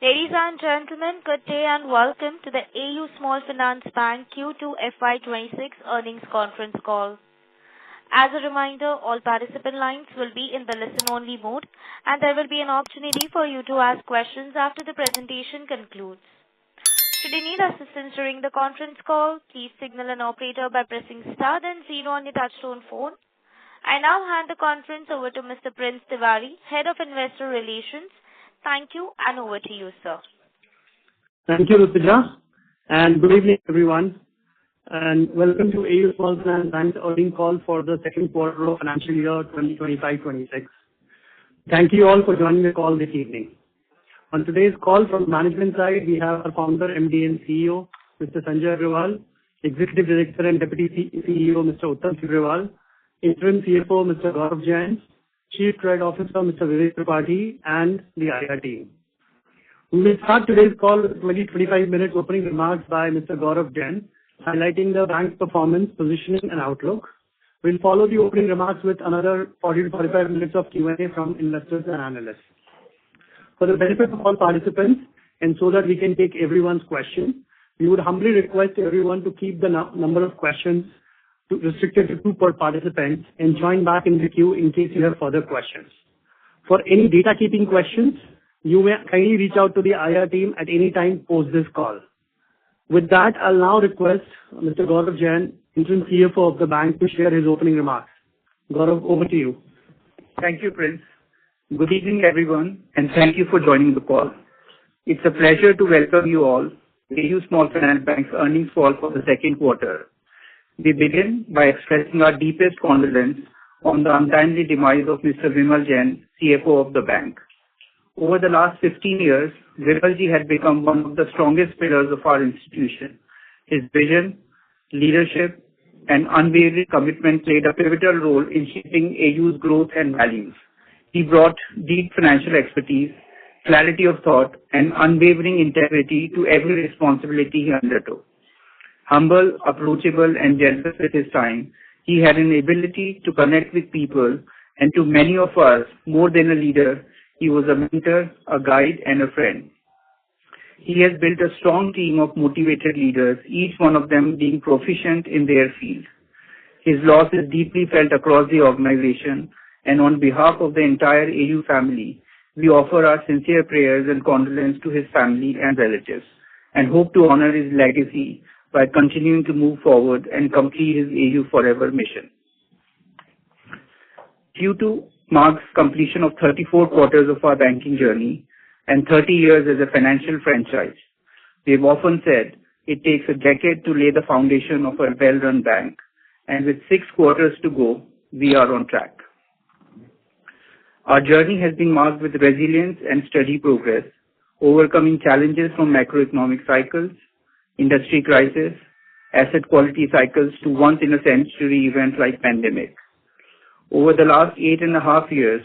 Ladies and gentlemen, good day and welcome to the AU Small Finance Bank Q2FY26 earnings conference call. As a reminder, all participant lines will be in the listen-only mode, and there will be an opportunity for you to ask questions after the presentation concludes. Should you need assistance during the conference call, please signal an operator by pressing star then 0 on your touchtone phone. I now hand the conference over to Mr. Prince Tiwari, Head of Investor Relations. Thank you, and over to you, sir. Thank you, Rutuja, and good evening, everyone, and welcome to AU Small Finance Bank's earnings call for the second quarter of financial year 2025-26. Thank you all for joining the call this evening. On today's call from the management side, we have our founder, MD and CEO, Mr. Sanjay Agarwal, Executive Director and Deputy CEO, Mr. Uttam Tibrewal, Interim CFO, Mr. Gaurav Jain, Chief Credit Officer, Mr. Vivek Tripathi, and the IR team. We will start today's call with 20-25 minutes opening remarks by Mr. Gaurav Jain, highlighting the bank's performance, positioning, and outlook. We'll follow the opening remarks with another 40-45 minutes of Q&A from investors and analysts. For the benefit of all participants, and so that we can take everyone's question, we would humbly request everyone to keep the number of questions restricted to 2 per participant and join back in the queue in case you have further questions. For any data keeping questions, you may kindly reach out to the IR team at any time post this call. With that, I'll now request Mr. Gaurav Jain, Interim CFO of the bank, to share his opening remarks. Gaurav, over to you. Thank you, Prince. Good evening, everyone, and thank you for joining the call. It's a pleasure to welcome you all to AU Small Finance Bank's earnings call for the second quarter. We begin by expressing our deepest condolence on the untimely demise of Mr. Vimal Jain, CFO of the bank. Over the last 15 years, Vimalji had become one of the strongest pillars of our institution. His vision, leadership, and unwavering commitment played a pivotal role in shaping AU's growth and values. He brought deep financial expertise, clarity of thought, and unwavering integrity to every responsibility he undertook. Humble, approachable, and generous with his time, he had an ability to connect with people, and to many of us, more than a leader, he was a mentor, a guide, and a friend. He has built a strong team of motivated leaders, each one of them being proficient in their field. His loss is deeply felt across the organization, and on behalf of the entire AU family, we offer our sincere prayers and condolences to his family and relatives, and hope to honor his legacy by continuing to move forward and complete his AU Forever mission. Q2 marks completion of 34 quarters of our banking journey and 30 years as a financial franchise. We have often said it takes a decade to lay the foundation of a well-run bank, and with 6 quarters to go, we are on track. Our journey has been marked with resilience and steady progress, overcoming challenges from macroeconomic cycles, industry crisis, asset quality cycles to once-in-a-century events like pandemic. Over the last 8.5 years,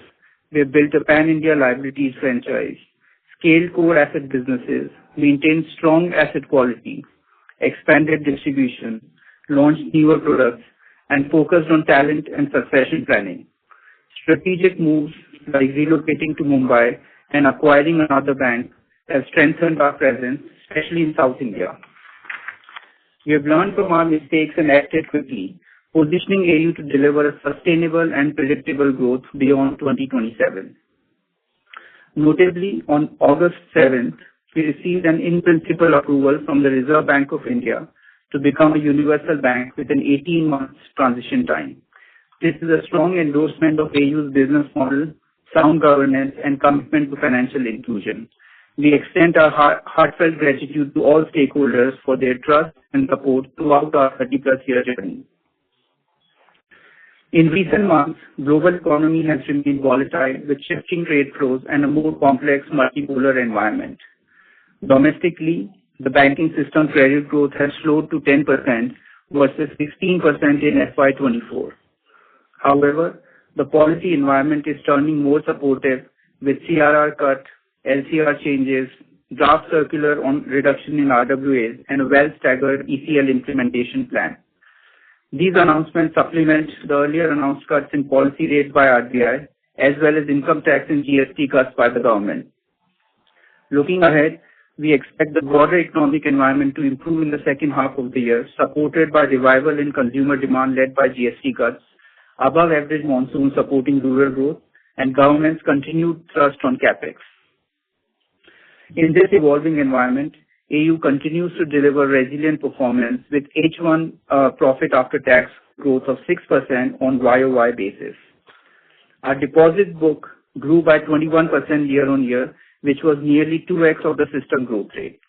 we have built a pan-India liabilities franchise, scaled core asset businesses, maintained strong asset quality, expanded distribution, launched newer products, and focused on talent and succession planning. Strategic moves like relocating to Mumbai and acquiring another bank have strengthened our presence, especially in South India. We have learned from our mistakes and acted quickly, positioning AU to deliver a sustainable and predictable growth beyond 2027. Notably, on August 7th, we received an in-principle approval from the Reserve Bank of India to become a universal bank with an 18-month transition time. This is a strong endorsement of AU's business model, sound governance, and commitment to financial inclusion. We extend our heartfelt gratitude to all stakeholders for their trust and support throughout our 30-plus year journey. In recent months, global economy has remained volatile with shifting trade flows and a more complex multipolar environment. Domestically, the banking system credit growth has slowed to 10% versus 16% in FY24. However, the policy environment is turning more supportive with CRR cut, LCR changes, draft circular on reduction in RWAs, and a well-staggered ECL implementation plan. These announcements supplement the earlier announced cuts in policy rates by RBI, as well as income tax and GST cuts by the government. Looking ahead, we expect the broader economic environment to improve in the second half of the year, supported by revival in consumer demand led by GST cuts, above average monsoon supporting rural growth, and government's continued thrust on capex. In this evolving environment, AU continues to deliver resilient performance with H1 profit after tax growth of 6% on YOY basis. Our deposit book grew by 21% year-on-year, which was nearly 2x of the system growth rate.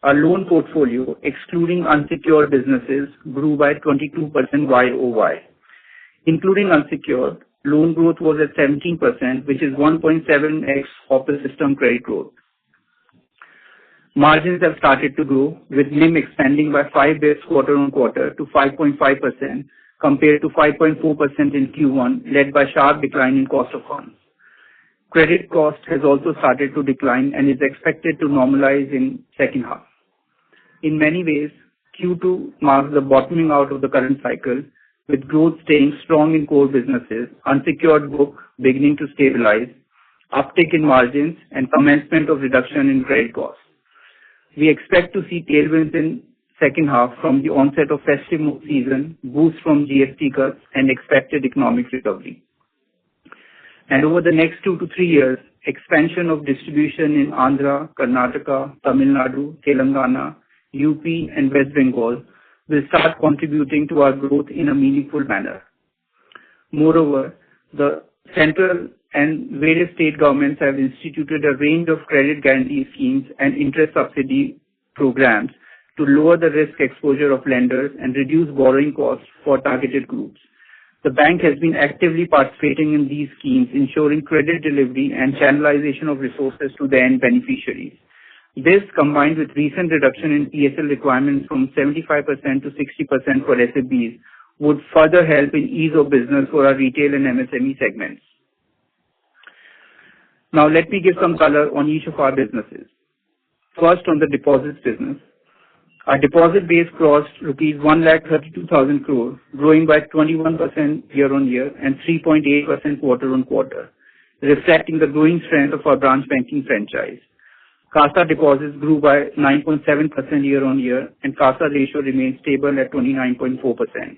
Our loan portfolio, excluding unsecured businesses, grew by 22% YOY. Including unsecured, loan growth was at 17%, which is 1.7x of the system credit growth. Margins have started to grow, with NIM expanding by 5 basis quarter-on-quarter to 5.5% compared to 5.4% in Q1, led by sharp decline in cost of funds. Credit cost has also started to decline and is expected to normalize in second half. In many ways, Q2 marks the bottoming out of the current cycle, with growth staying strong in core businesses, unsecured book beginning to stabilize, uptick in margins, and commencement of reduction in credit costs. We expect to see tailwinds in second half from the onset of festive season, boost from GST cuts, and expected economic recovery. And over the next 2 to 3 years, expansion of distribution in Andhra, Karnataka, Tamil Nadu, Telangana, UP, and West Bengal will start contributing to our growth in a meaningful manner. Moreover, the central and various state governments have instituted a range of credit guarantee schemes and interest subsidy programs to lower the risk exposure of lenders and reduce borrowing costs for targeted groups. The bank has been actively participating in these schemes, ensuring credit delivery and channelization of resources to the end beneficiaries. This, combined with recent reduction in PSL requirements from 75% to 60% for SFBs, would further help in ease of business for our retail and MSME segments. Now let me give some color on each of our businesses. First, on the deposits business. Our deposit base crossed rupees 1,32,000 crore, growing by 21% year-on-year and 3.8% quarter-on-quarter, reflecting the growing strength of our branch banking franchise. CASA deposits grew by 9.7% year-on-year, and CASA ratio remains stable at 29.4%.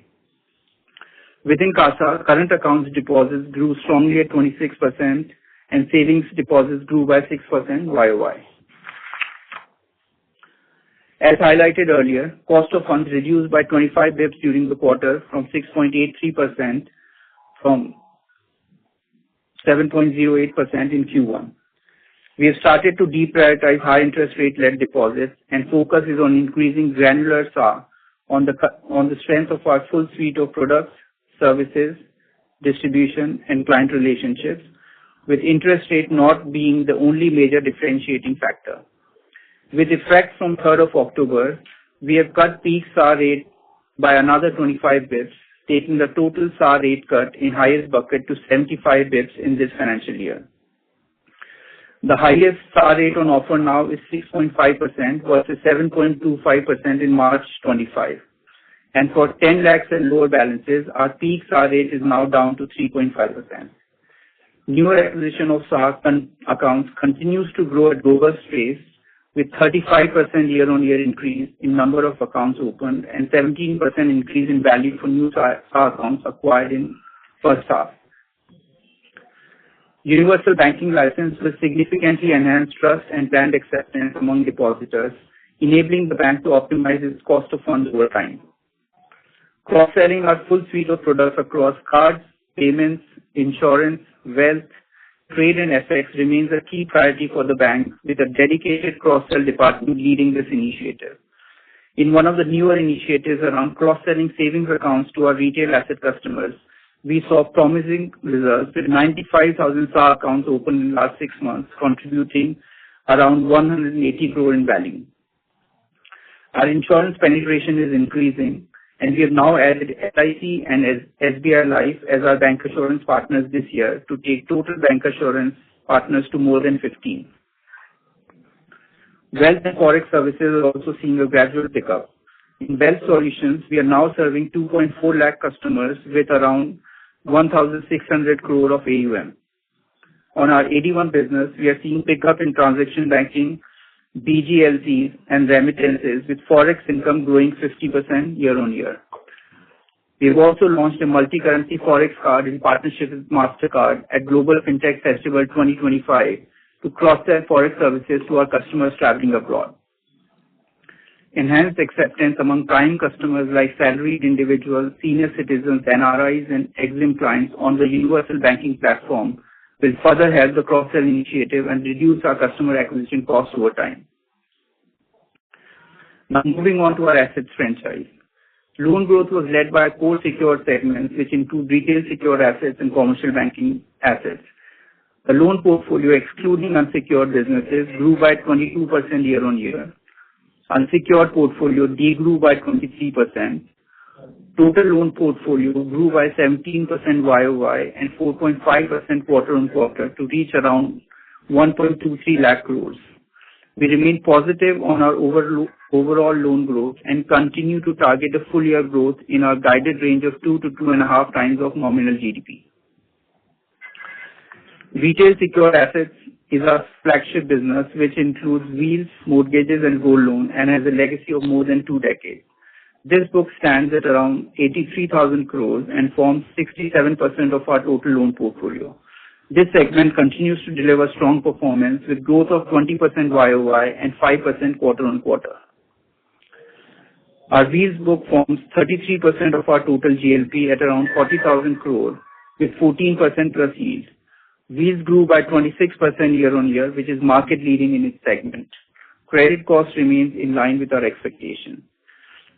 Within CASA, current accounts deposits grew strongly at 26%, and savings deposits grew by 6% YOY. As highlighted earlier, cost of funds reduced by 25 bps during the quarter from 6.83% from 7.08% in Q1. We have started to deprioritize high interest rate led deposits, and focus is on increasing granular SA on the strength of our full suite of products, services, distribution, and client relationships, with interest rate not being the only major differentiating factor. With effect from 3rd of October, we have cut peak SA rate by another 25 bps, taking the total SA rate cut in highest bucket to 75 bps in this financial year. The highest SA rate on offer now is 6.5% versus 7.25% in March 25. And for 10 lakhs and lower balances, our peak SA rate is now down to 3.5%. Newer acquisition of SA accounts continues to grow at robust pace, with 35% year-on-year increase in number of accounts opened and 17% increase in value for new SA accounts acquired in first half. Universal banking license will significantly enhance trust and brand acceptance among depositors, enabling the bank to optimize its cost of funds over time. Cross-selling our full suite of products across cards, payments, insurance, wealth, trade and FX remains a key priority for the bank, with a dedicated cross-sell department leading this initiative. In one of the newer initiatives around cross-selling savings accounts to our retail asset customers, we saw promising results with 95,000 SA accounts opened in the last 6 months, contributing around 180 crore in value. Our insurance penetration is increasing, and we have now added LIC and SBI Life as our bancassurance partners this year to take total bancassurance partners to more than 15. Wealth and Forex services are also seeing a gradual pickup. In Wealth Solutions, we are now serving 2.4 lakh customers with around 1,600 crore of AUM. On our AD1 business, we are seeing pickup in transaction banking, BGLCs, and remittances, with forex income growing 50% year-on-year. We've also launched a multi-currency forex card in partnership with Mastercard at Global FinTech Festival 2025 to cross-sell forex services to our customers traveling abroad. Enhanced acceptance among prime customers like salaried individuals, senior citizens, NRIs, and EXIM clients on the universal banking platform will further help the cross-sell initiative and reduce our customer acquisition costs over time. Now moving on to our assets franchise. Loan growth was led by our core secured segments, which include retail secured assets and commercial banking assets. The loan portfolio, excluding unsecured businesses, grew by 22% year-on-year. Unsecured portfolio degrew by 23%. Total loan portfolio grew by 17% YOY and 4.5% quarter-on-quarter to reach around 1.23 lakh crores. We remain positive on our overall loan growth and continue to target a full year growth in our guided range of 2 to 2.5 times of nominal GDP. Retail secured assets is our flagship business, which includes wheels, mortgages, and gold loan, and has a legacy of more than 2 decades. This book stands at around 83,000 crores and forms 67% of our total loan portfolio. This segment continues to deliver strong performance with growth of 20% YOY and 5% quarter-on-quarter. Our wheels book forms 33% of our total GLP at around 40,000 crores with 14% plus yield. Wheels grew by 26% year-on-year, which is market leading in its segment. Credit cost remains in line with our expectations.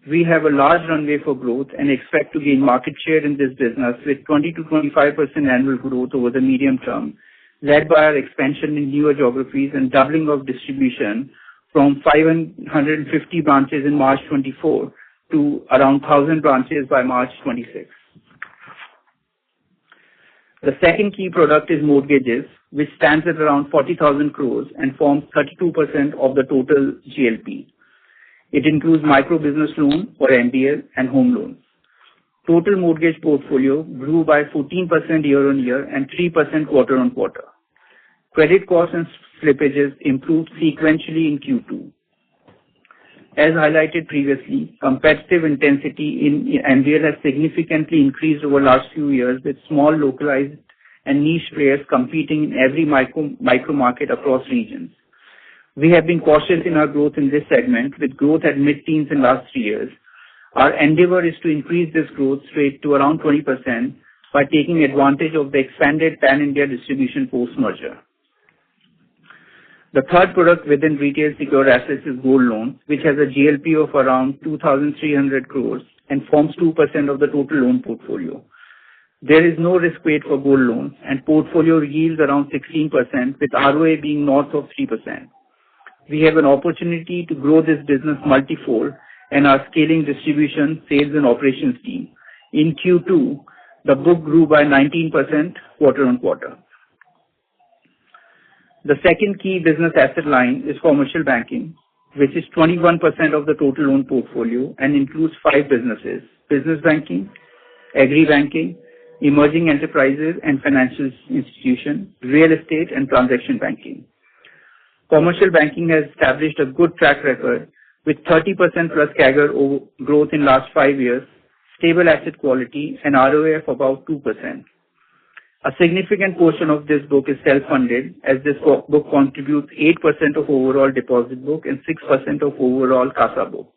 We have a large runway for growth and expect to gain market share in this business with 20 to 25% annual growth over the medium term, led by our expansion in newer geographies and doubling of distribution from 550 branches in March 24 to around 1,000 branches by March 26. The second key product is mortgages, which stands at around 40,000 crores and forms 32% of the total GLP. It includes micro business loan or MBL and home loans. Total mortgage portfolio grew by 14% year-on-year and 3% quarter-on-quarter. Credit costs and slippages improved sequentially in Q2. As highlighted previously, competitive intensity in MBL has significantly increased over the last few years, with small localized and niche players competing in every micro market across regions. We have been cautious in our growth in this segment, with growth at mid-teens in last 3 years. Our endeavor is to increase this growth rate to around 20% by taking advantage of the expanded pan-India distribution post-merger. The third product within retail secured assets is gold loan, which has a GLP of around 2,300 crores and forms 2% of the total loan portfolio. There is no risk weight for gold loans and portfolio yields around 16%, with ROA being north of 3%. We have an opportunity to grow this business multifold and are scaling distribution, sales and operations team. In Q2, the book grew by 19% quarter-on-quarter. The second key business asset line is commercial banking, which is 21% of the total loan portfolio and includes 5 businesses: business banking, agri banking, emerging enterprises and financial institutions, real estate and transaction banking. Commercial banking has established a good track record with 30% plus CAGR growth in last 5 years, stable asset quality and ROA of about 2%. A significant portion of this book is self-funded, as this book contributes 8% of overall deposit book and 6% of overall CASA book.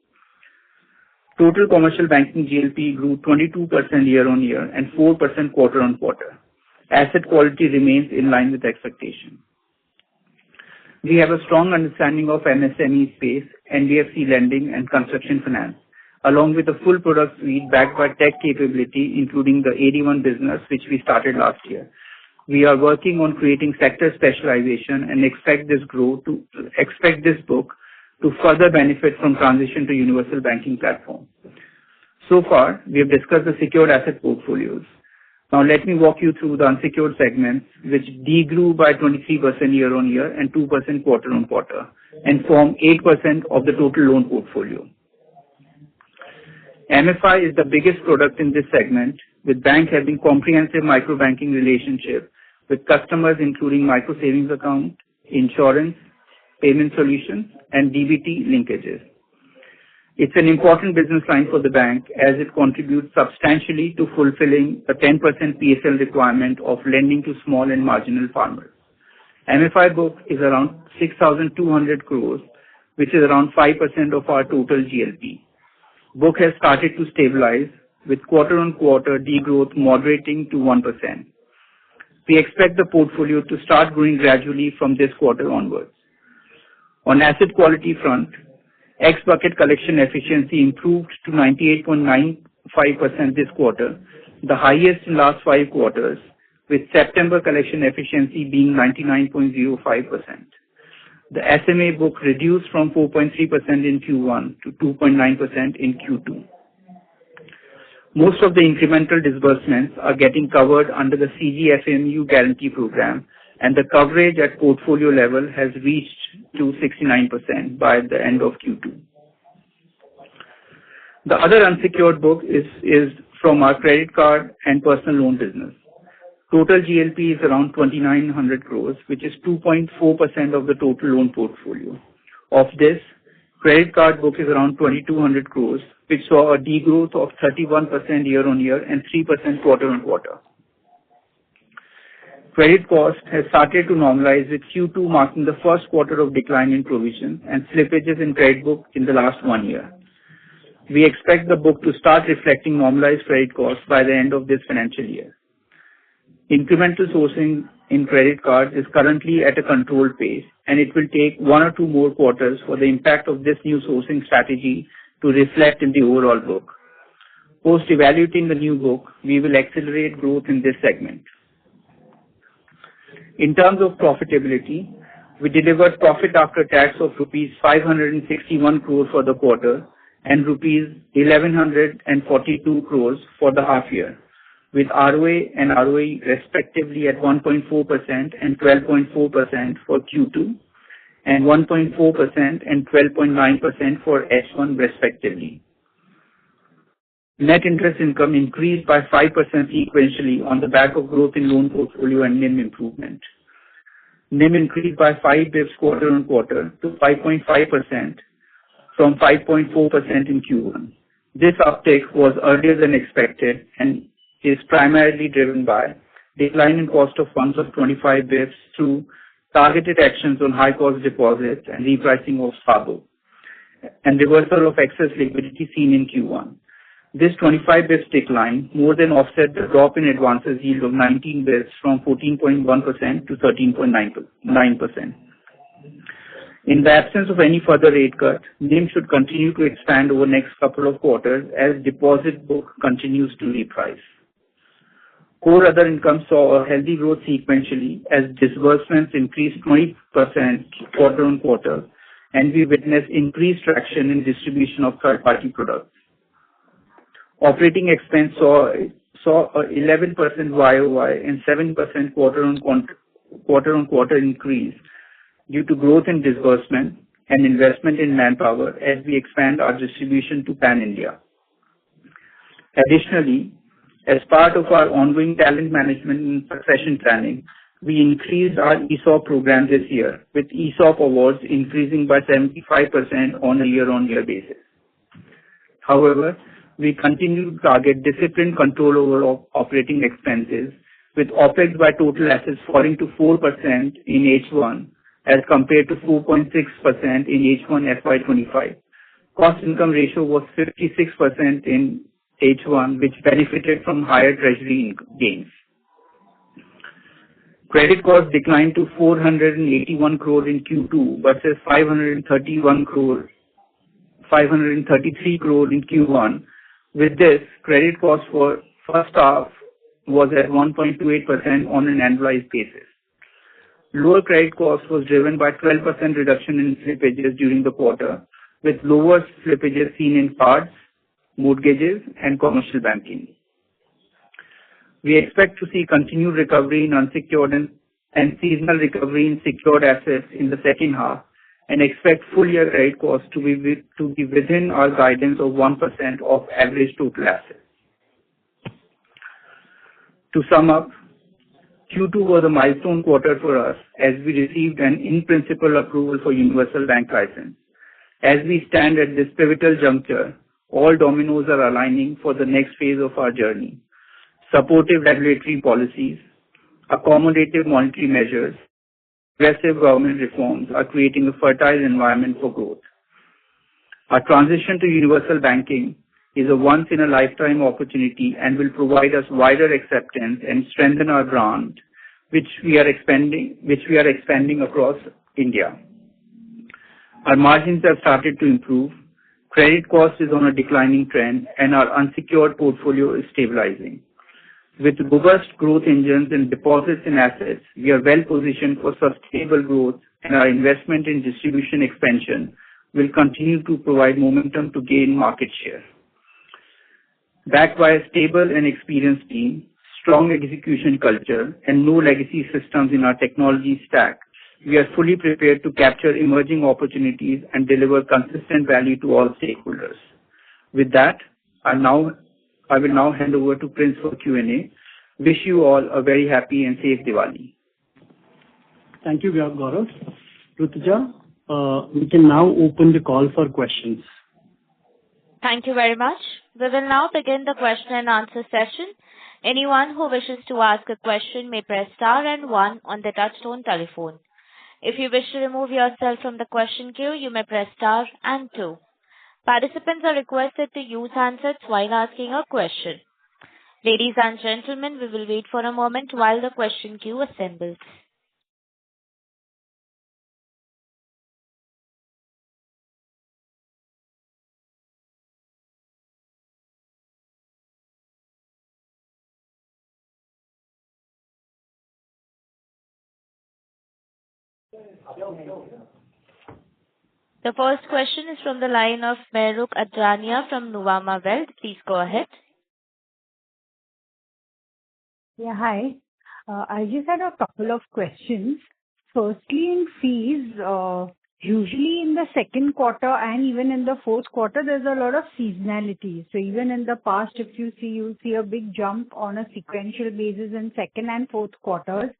Total commercial banking GLP grew 22% year-on-year and 4% quarter-on-quarter. Asset quality remains in line with expectation. We have a strong understanding of MSME space, NBFC lending and construction finance, along with a full product suite backed by tech capability, including the AD1 business, which we started last year. We are working on creating sector specialization and expect this book to further benefit from transition to universal banking platform. So far, we have discussed the secured asset portfolios. Now let me walk you through the unsecured segments, which degrew by 23% year-on-year and 2% quarter-on-quarter and form 8% of the total loan portfolio. MFI is the biggest product in this segment, with banks having comprehensive micro-banking relationship with customers including micro savings account, insurance, payment solutions, and DBT linkages. It's an important business line for the bank as it contributes substantially to fulfilling a 10% PSL requirement of lending to small and marginal farmers. MFI book is around 6,200 crores, which is around 5% of our total GLP. Book has started to stabilize, with quarter-on-quarter degrowth moderating to 1%. We expect the portfolio to start growing gradually from this quarter onwards. On asset quality front, X-bucket collection efficiency improved to 98.95% this quarter, the highest in last 5 quarters, with September collection efficiency being 99.05%. The SMA book reduced from 4.3% in Q1 to 2.9% in Q2. Most of the incremental disbursements are getting covered under the CGFMU guarantee program, and the coverage at portfolio level has reached to 69% by the end of Q2. The other unsecured book is from our credit card and personal loan business. Total GLP is around 2,900 crores, which is 2.4% of the total loan portfolio. Of this, credit card book is around 2,200 crores, which saw a degrowth of 31% year-on-year and 3% quarter-on-quarter. Credit cost has started to normalize, with Q2 marking the first quarter of decline in provision and slippages in credit book in the last 1 year. We expect the book to start reflecting normalized credit costs by the end of this financial year. Incremental sourcing in credit cards is currently at a controlled pace, and it will take 1 or 2 more quarters for the impact of this new sourcing strategy to reflect in the overall book. Post evaluating the new book, we will accelerate growth in this segment. In terms of profitability, we delivered profit after tax of rupees 561 crores for the quarter and rupees 1,142 crores for the half year, with ROA and ROE respectively at 1.4% and 12.4% for Q2 and 1.4% and 12.9% for H1 respectively. Net interest income increased by 5% sequentially on the back of growth in loan portfolio and NIM improvement. NIM increased by 5 basis quarter-on-quarter to 5.5% from 5.4% in Q1. This uptake was earlier than expected and is primarily driven by decline in cost of funds of 25 basis through targeted actions on high-cost deposits and repricing of SABO, and reversal of excess liquidity seen in Q1. This 25 basis decline more than offset the drop in advances yield of 19 basis from 14.1% to 13.9%. In the absence of any further rate cut, NIM should continue to expand over the next couple of quarters as deposit book continues to reprice. Core other income saw a healthy growth sequentially as disbursements increased 20% quarter-on-quarter, and we witnessed increased traction in distribution of third-party products. Operating expense saw a 11% YOY and 7% quarter-on-quarter increase due to growth in disbursement and investment in manpower as we expand our distribution to pan-India. Additionally, as part of our ongoing talent management and succession planning, we increased our ESOP program this year, with ESOP awards increasing by 75% on a year-on-year basis. However, we continue to target disciplined control over operating expenses, with OPEX by total assets falling to 4% in H1 as compared to 4.6% in H1 FY25. Cost income ratio was 56% in H1, which benefited from higher treasury gains. Credit cost declined to 481 crore in Q2 versus 533 crore in Q1. With this, credit cost for first half was at 1.28% on an annualized basis. Lower credit cost was driven by 12% reduction in slippages during the quarter, with lower slippages seen in cards, mortgages, and commercial banking. We expect to see continued recovery in unsecured and seasonal recovery in secured assets in the second half, and expect full year credit costs to be within our guidance of 1% of average total assets. To sum up, Q2 was a milestone quarter for us as we received an in-principle approval for universal bank license. As we stand at this pivotal juncture, all dominoes are aligning for the next phase of our journey. Supportive regulatory policies, accommodative monetary measures, aggressive government reforms are creating a fertile environment for growth. Our transition to universal banking is a once-in-a-lifetime opportunity and will provide us wider acceptance and strengthen our brand, which we are expanding across India. Our margins have started to improve, credit cost is on a declining trend, and our unsecured portfolio is stabilizing. With robust growth engines and deposits and assets, we are well positioned for sustainable growth, and our investment in distribution expansion will continue to provide momentum to gain market share. Backed by a stable and experienced team, strong execution culture, and no legacy systems in our technology stack, we are fully prepared to capture emerging opportunities and deliver consistent value to all stakeholders. With that, I will now hand over to Prince for Q&A. Wish you all a very happy and safe Diwali. Thank you, Gaurav. Rutuja, we can now open the call for questions. Thank you very much. We will now begin the question and answer session. Anyone who wishes to ask a question may press star and one on the touchtone telephone. If you wish to remove yourself from the question queue, you may press star and two. Participants are requested to use handsets while asking a question. Ladies and gentlemen, we will wait for a moment while the question queue assembles. The first question is from the line of Mehrukh Adjania from Nuvama Wealth. Please go ahead. Yeah, hi. I just had a couple of questions. Firstly, in fees, usually in the second quarter and even in the fourth quarter, there's a lot of seasonality. So even in the past, if you see, you'll see a big jump on a sequential basis in second and fourth quarters.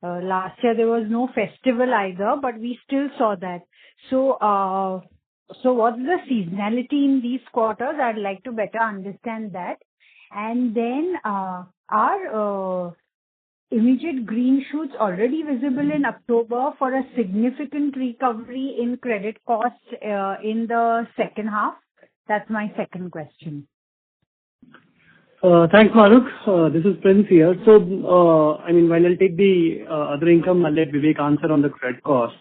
Last year there was no festival either, but we still saw that. So what's the seasonality in these quarters? I'd like to better understand that. And then, are immediate green shoots already visible in October for a significant recovery in credit costs in the second half? That's my second question. Thanks, Mehrukh. This is Prince here. So, while I'll take the other income, I'll let Vivek answer on the credit cost.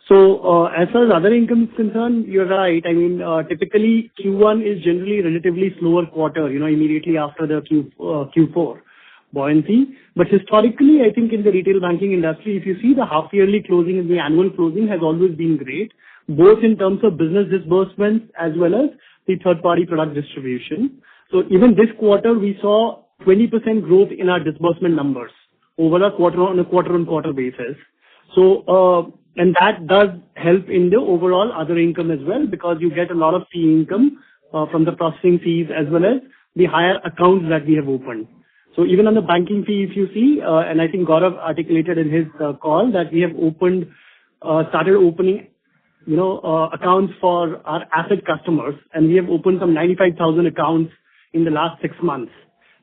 So, as far as other income is concerned, you're right. Typically Q1 is generally relatively slower quarter, immediately after the Q4 buoyancy. But historically, I think in the retail banking industry, if you see the half-yearly closing and the annual closing has always been great, both in terms of business disbursements as well as the third-party product distribution. So even this quarter, we saw 20% growth in our disbursement numbers over a quarter-on-quarter basis. So, and that does help in the overall other income as well, because you get a lot of fee income from the processing fees as well as the higher accounts that we have opened. So even on the banking fee, if you see, and I think Gaurav articulated in his call that we have started opening accounts for our asset customers, and we have opened some 95,000 accounts in the last 6 months.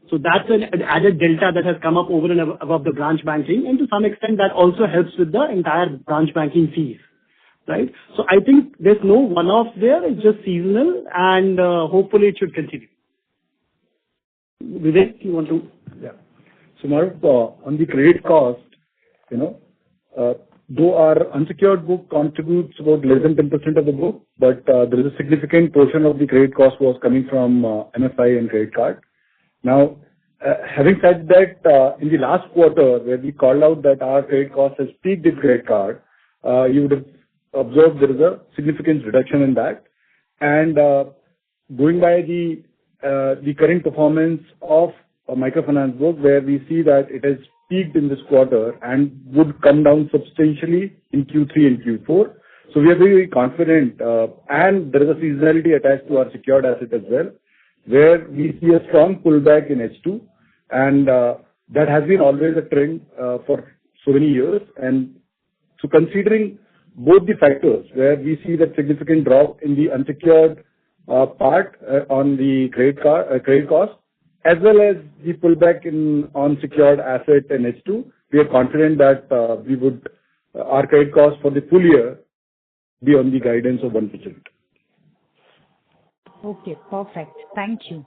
So that's an added delta that has come up over and above the branch banking, and to some extent that also helps with the entire branch banking fees, right? So I think there's no one-off there, it's just seasonal, and hopefully it should continue. Vivek, you want to? Yeah. So Mehrukh, on the credit cost, though our unsecured book contributes about less than 10% of the book, but there is a significant portion of the credit cost was coming from MFI and credit card. Now, having said that, in the last quarter where we called out that our credit cost has peaked in credit card, you would have observed there is a significant reduction in that. And going by the current performance of a microfinance book, where we see that it has peaked in this quarter and would come down substantially in Q3 and Q4. So we are very, very confident, and there is a seasonality attached to our secured asset as well, where we see a strong pullback in H2, and that has been always a trend for so many years. And so considering both the factors where we see that significant drop in the unsecured part on the credit cost, as well as the pullback on secured asset and H2, we are confident that our credit cost for the full year be on the guidance of 1%. Okay, perfect. Thank you.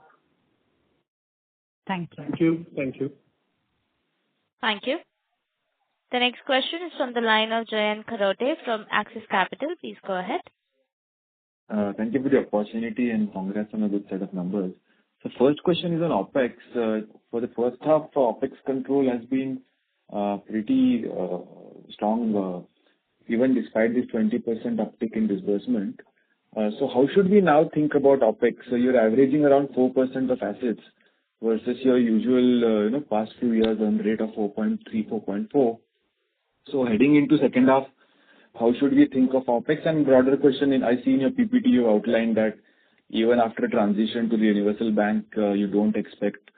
Thank you. Thank you. Thank you. Thank you. The next question is from the line of Jayant Kharote from Axis Capital. Please go ahead. Thank you for the opportunity and congrats on a good set of numbers. So first question is on OpEx. For the first half, OpEx control has been pretty strong, even despite this 20% uptick in disbursement. So how should we now think about OpEx? So you're averaging around 4% of assets versus your usual, past few years on rate of 4.3, 4.4. So heading into second half, how should we think of OpEx? And broader question, I see in your PPT you outlined that even after transition to the universal bank, you don't expect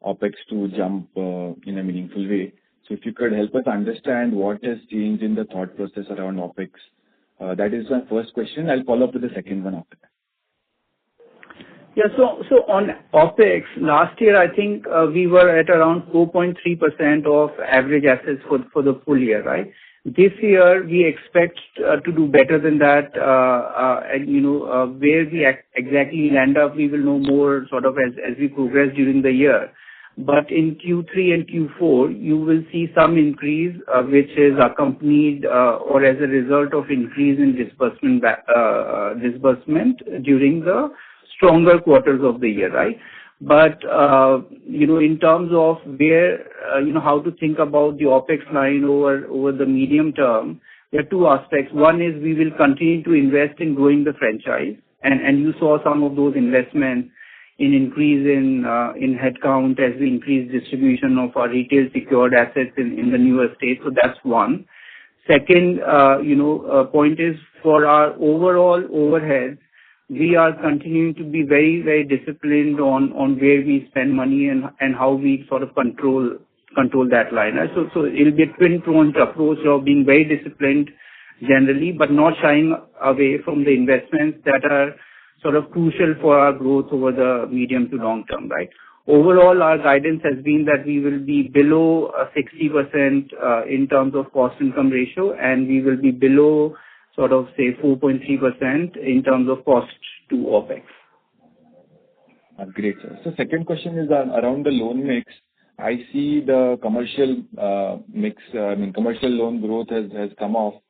OpEx to jump in a meaningful way. So if you could help us understand what has changed in the thought process around OpEx. That is my first question. I'll follow up with the second one after that. Yeah, so on OpEx, last year I think we were at around 4.3% of average assets for the full year, right? This year we expect to do better than that, and where we exactly land up, we will know more sort of as we progress during the year. But in Q3 and Q4, you will see some increase, which is accompanied or as a result of increase in disbursement during the stronger quarters of the year, right? But, in terms of where, how to think about the OpEx line over the medium term, there are two aspects. One is we will continue to invest in growing the franchise, and you saw some of those investments in increase in headcount as we increase distribution of our retail secured assets in the newer states. So that's one. Second, point is for our overall overhead, we are continuing to be very, very disciplined on where we spend money and how we sort of control that line. So it'll be a twin-pronged approach of being very disciplined generally, but not shying away from the investments that are sort of crucial for our growth over the medium to long term, right? Overall, our guidance has been that we will be below 60% in terms of cost income ratio, and we will be below sort of say 4.3% in terms of cost to OpEx. Great, sir. So second question is around the loan mix. I see the commercial mix, commercial loan growth has come off.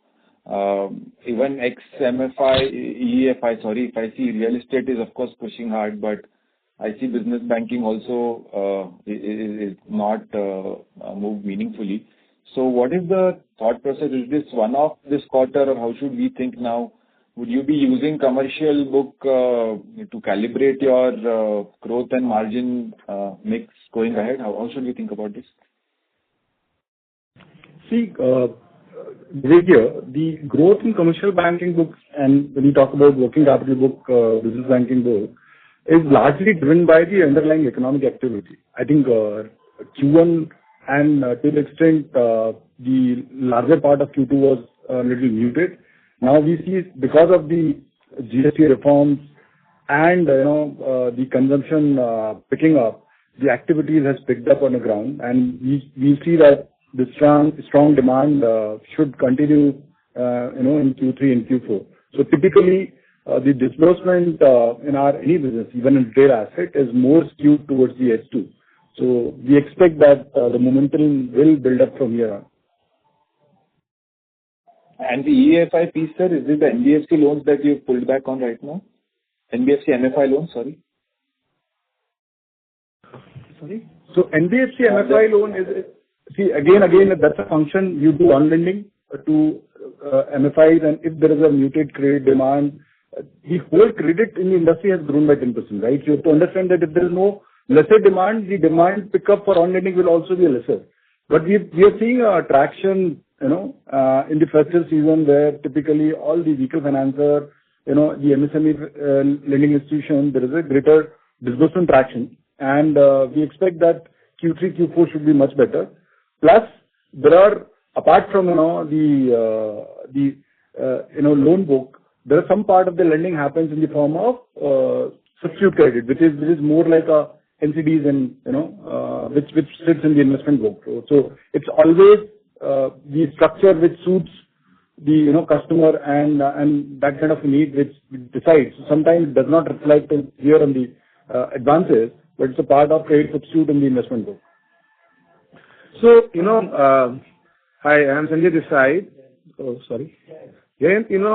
Even ex-MFI, if I see real estate is of course pushing hard, but I see business banking also is not moved meaningfully. So what is the thought process? Is this one-off this quarter, or how should we think now? Would you be using commercial book to calibrate your growth and margin mix going ahead? How should we think about this? See, the growth in commercial banking books, and when you talk about working capital book, business banking book, is largely driven by the underlying economic activity. I think Q1 and to the extent the larger part of Q2 was a little muted. Now we see because of the GST reforms and the consumption picking up, the activities has picked up on the ground, and we see that the strong demand should continue in Q3 and Q4. So typically the disbursement in any business, even in retail asset, is more skewed towards the H2. So we expect that the momentum will build up from here on. And the EFI piece, sir, is it the NBFC loans that you've pulled back on right now? NBFC MFI loans, sorry. Sorry? So NBFC MFI loan is, see, again, that's a function. You do on lending to MFIs, and if there is a muted credit demand, the whole credit in the industry has grown by 10%, right? You have to understand that if there is no lesser demand, the demand pickup for on lending will also be lesser. But we are seeing a traction, in the festive season where typically all the vehicle financer, the MSME lending institution, there is a greater disbursement traction, and we expect that Q3, Q4 should be much better. Plus, there are, apart from, loan book, there are some part of the lending happens in the form of substitute credit, which is more like a NCDs and, which sits in the investment book. So it's always the structure which suits the, customer and that kind of need which decides. So sometimes it does not reflect here on the advances, but it's a part of credit substitute in the investment book. So, hi, I'm Sanjay this side. Oh, sorry. Yeah, the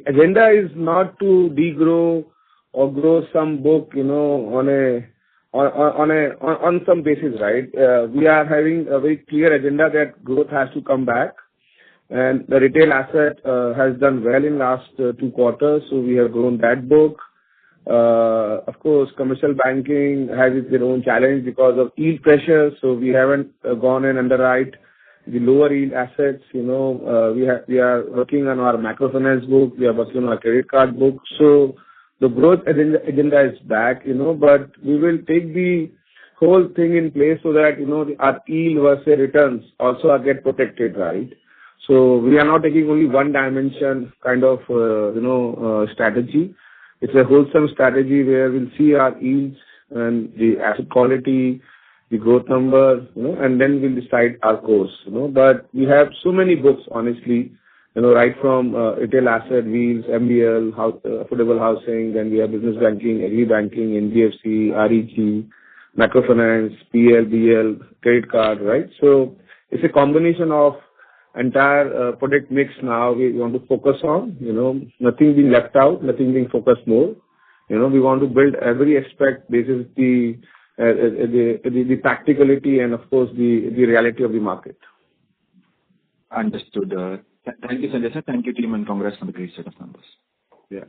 agenda is not to degrow or grow some book, on some basis, right? We are having a very clear agenda that growth has to come back, and the retail asset has done well in last 2 quarters, so we have grown that book. Of course, commercial banking has its own challenge because of yield pressure, so we haven't gone and underwrite the lower yield assets. We are working on our microfinance book, we are working on our credit card book. So the growth agenda is back, but we will take the whole thing in place so that, our yield versus returns also get protected, right? So we are not taking only one dimension kind of, strategy. It's a wholesome strategy where we'll see our yields and the asset quality, the growth numbers, and then we'll decide our course, But we have so many books, honestly, right from retail asset, wheels, MBL, affordable housing, then we have business banking, agri banking, NBFC, REG, microfinance, PL, BL, credit card, right? So it's a combination of entire product mix now we want to focus on, nothing being left out, nothing being focused more. We want to build every aspect basis the practicality and of course the reality of the market. Understood. Thank you, Sanjay sir. Thank you, team, and congrats on the great set of numbers. Yeah.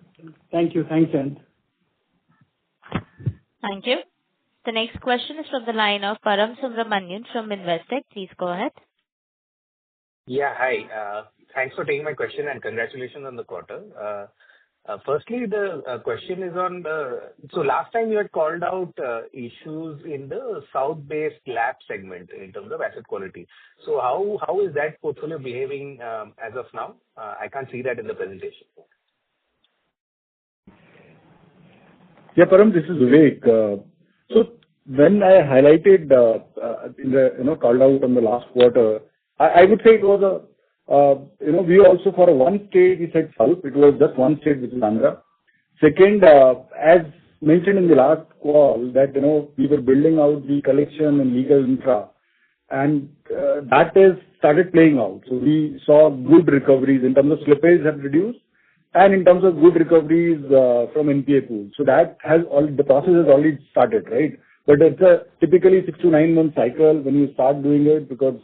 Thank you. Thanks, Jayant. Thank you. The next question is from the line of Param Subramanian from Investec. Please go ahead. Yeah, hi. Thanks for taking my question and congratulations on the quarter. Firstly, the question is on so last time you had called out issues in the South-based LAP segment in terms of asset quality. So how is that portfolio behaving as of now? I can't see that in the presentation. Yeah, Param, this is Vivek. So when I highlighted in the called out on the last quarter, I would say it was we also for one state we said South. It was just one state, which is Andhra. Second, as mentioned in the last call, that we were building out the collection and legal infra, and that is started playing out. So we saw good recoveries in terms of slippage have reduced, and in terms of good recoveries from NPA pool. So that has the process has already started, right? But it's a typically 6 to 9 month cycle when you start doing it, because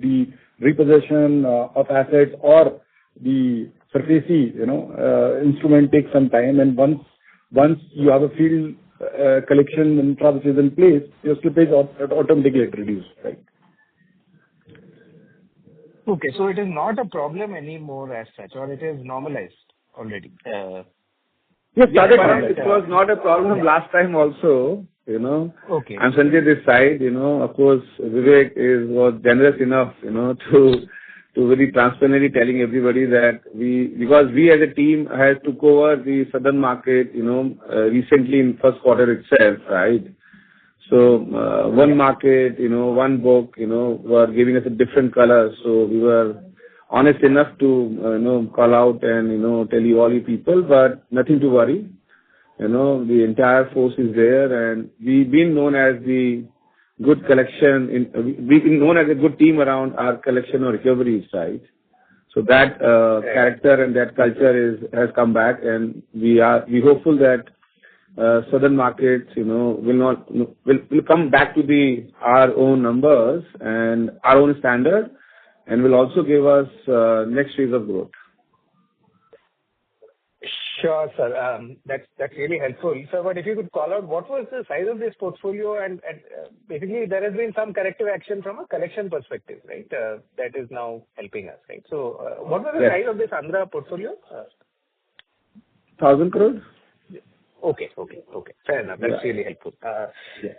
the repossession of assets or the SARFAESI, instrument takes some time, and once you have a field collection infra which is in place, your slippage automatically reduced, right? Okay, so it is not a problem anymore as such, or it is normalized already. Yes, it was not a problem last time also. Okay. I'm Sanjay this side, of course, Vivek was generous enough, to very transparently telling everybody that because we as a team had took over the southern market, recently in first quarter itself, right? So, one market, one book, were giving us a different color. So we were honest enough to, call out and, tell you all you people, but nothing to worry. The entire force is there, and we've been known as the good collection. We've been known as a good team around our collection or recoveries, right? So that character and that culture has come back, and we hopeful that southern markets, will come back to our own numbers and our own standard, and will also give us next phase of growth. Sure, sir. That's really helpful. So, but if you could call out what was the size of this portfolio, and basically there has been some corrective action from a collection perspective, right? That is now helping us, right? So, what was the size of this Andhra portfolio? 1,000 crores. Okay. Fair enough. That's really helpful.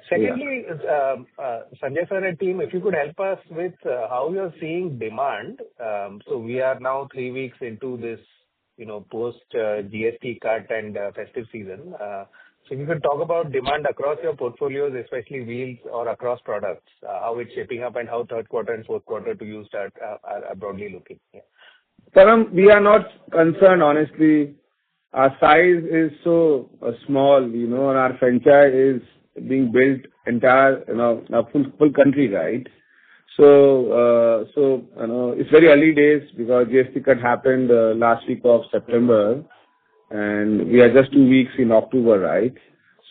Secondly, Sanjay sir and team, if you could help us with how you're seeing demand. So we are now 3 weeks into this, post GST cut and festive season. So if you could talk about demand across your portfolios, especially wheels or across products, how it's shaping up and how third quarter and fourth quarter to you are broadly looking. Yeah. Param, we are not concerned, honestly. Our size is so small, and our franchise is being built entire, full country, right? So, it's very early days because GST cut happened last week of September, and we are just 2 weeks in October, right?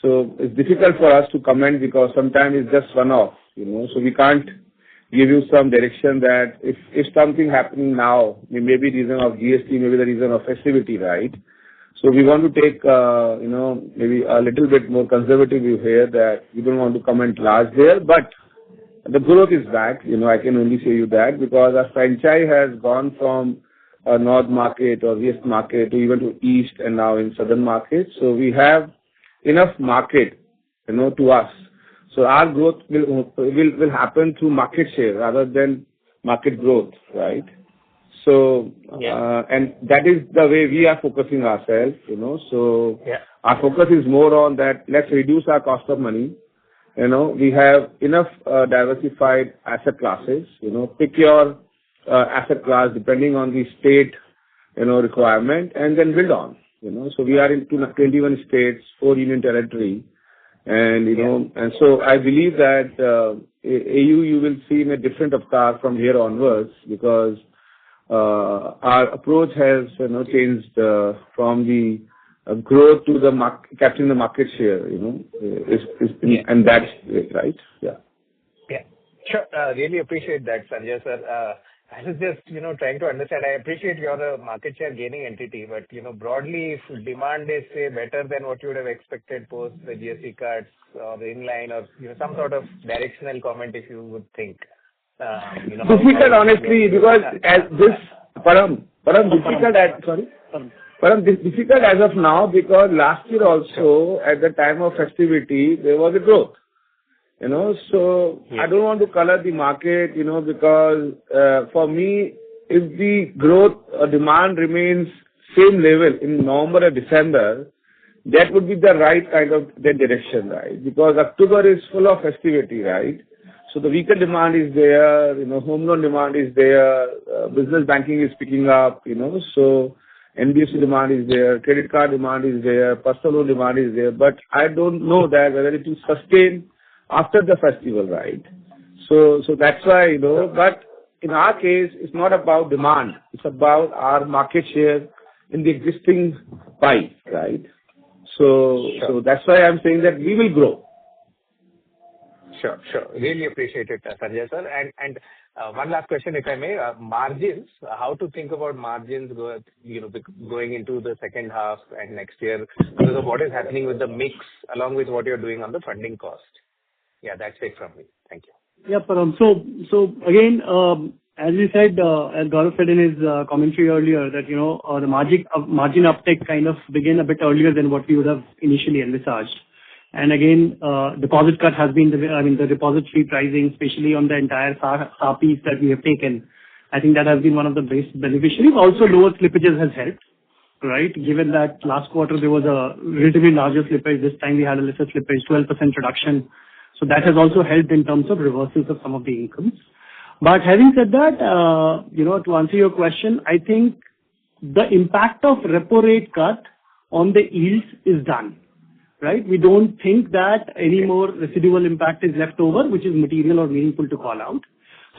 So it's difficult for us to comment because sometimes it's just one-off, so we can't give you some direction that if something happening now, maybe reason of GST, maybe the reason of festivity, right? So we want to take, maybe a little bit more conservative view here that we don't want to comment large there, but the growth is back. I can only say you that because our franchise has gone from a north market or west market to even to east and now in southern markets. So we have enough market, to us. So our growth will happen through market share rather than market growth, right? So, and that is the way we are focusing ourselves, so our focus is more on that. Let's reduce our cost of money. We have enough diversified asset classes, pick your asset class depending on the state, requirement and then build on, so we are in 21 states, 4 union territory. And, and so I believe that AU you will see in a different avatar from here onwards because our approach has changed from the growth to the capturing the market share, and that's it, right? Yeah. Sure. Really appreciate that, Sanjay sir. I was just, trying to understand. I appreciate you're a market share gaining entity, but, broadly, if demand is, say, better than what you would have expected post the GST cuts or the inline or, some sort of directional comment if you would think. Difficult, honestly, because as this, Param, difficult as of now because last year also, at the time of festivity, there was a growth. So I don't want to color the market, because for me, if the growth or demand remains same level in November or December, that would be the right kind of the direction, right? Because October is full of festivity, right? So the weaker demand is there, home loan demand is there, business banking is picking up, so NBFC demand is there, credit card demand is there, personal loan demand is there, but I don't know that whether it will sustain after the festival, right? So that's why, but in our case, it's not about demand. It's about our market share in the existing pie, right? So that's why I'm saying that we will grow. Sure. Really appreciate it, Sanjay sir. And one last question, if I may. Margins, how to think about margins going into the second half and next year because of what is happening with the mix along with what you're doing on the funding cost. Yeah, that's it from me. Thank you. Yeah, Param. So again, as we said, as Gaurav said in his commentary earlier, that the margin uptake kind of began a bit earlier than what we would have initially envisaged. And again, deposit cut has been the deposit repricing, especially on the entire SAR piece that we have taken. I think that has been one of the best beneficiaries. Also, lower slippages has helped, right? Given that last quarter there was a relatively larger slippage, this time we had a lesser slippage, 12% reduction. So that has also helped in terms of reversals of some of the incomes. But having said that, to answer your question, I think the impact of repo rate cut on the yields is done, right? We don't think that any more residual impact is left over, which is material or meaningful to call out.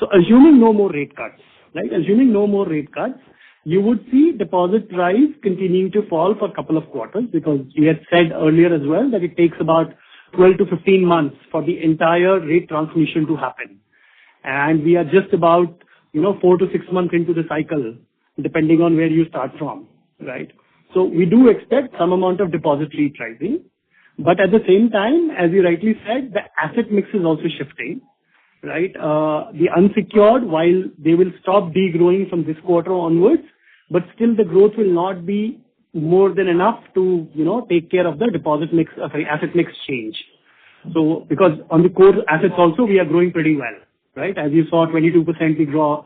So assuming no more rate cuts, right? Assuming no more rate cuts, you would see deposit price continuing to fall for a couple of quarters because we had said earlier as well that it takes about 12 to 15 months for the entire rate transmission to happen. And we are just about, 4 to 6 months into the cycle, depending on where you start from, right? So we do expect some amount of deposit repricing. But at the same time, as you rightly said, the asset mix is also shifting, right? The unsecured, while they will stop degrowing from this quarter onwards, but still the growth will not be more than enough to, take care of the asset mix change. So because on the core assets also, we are growing pretty well, right? As you saw, 22% we grew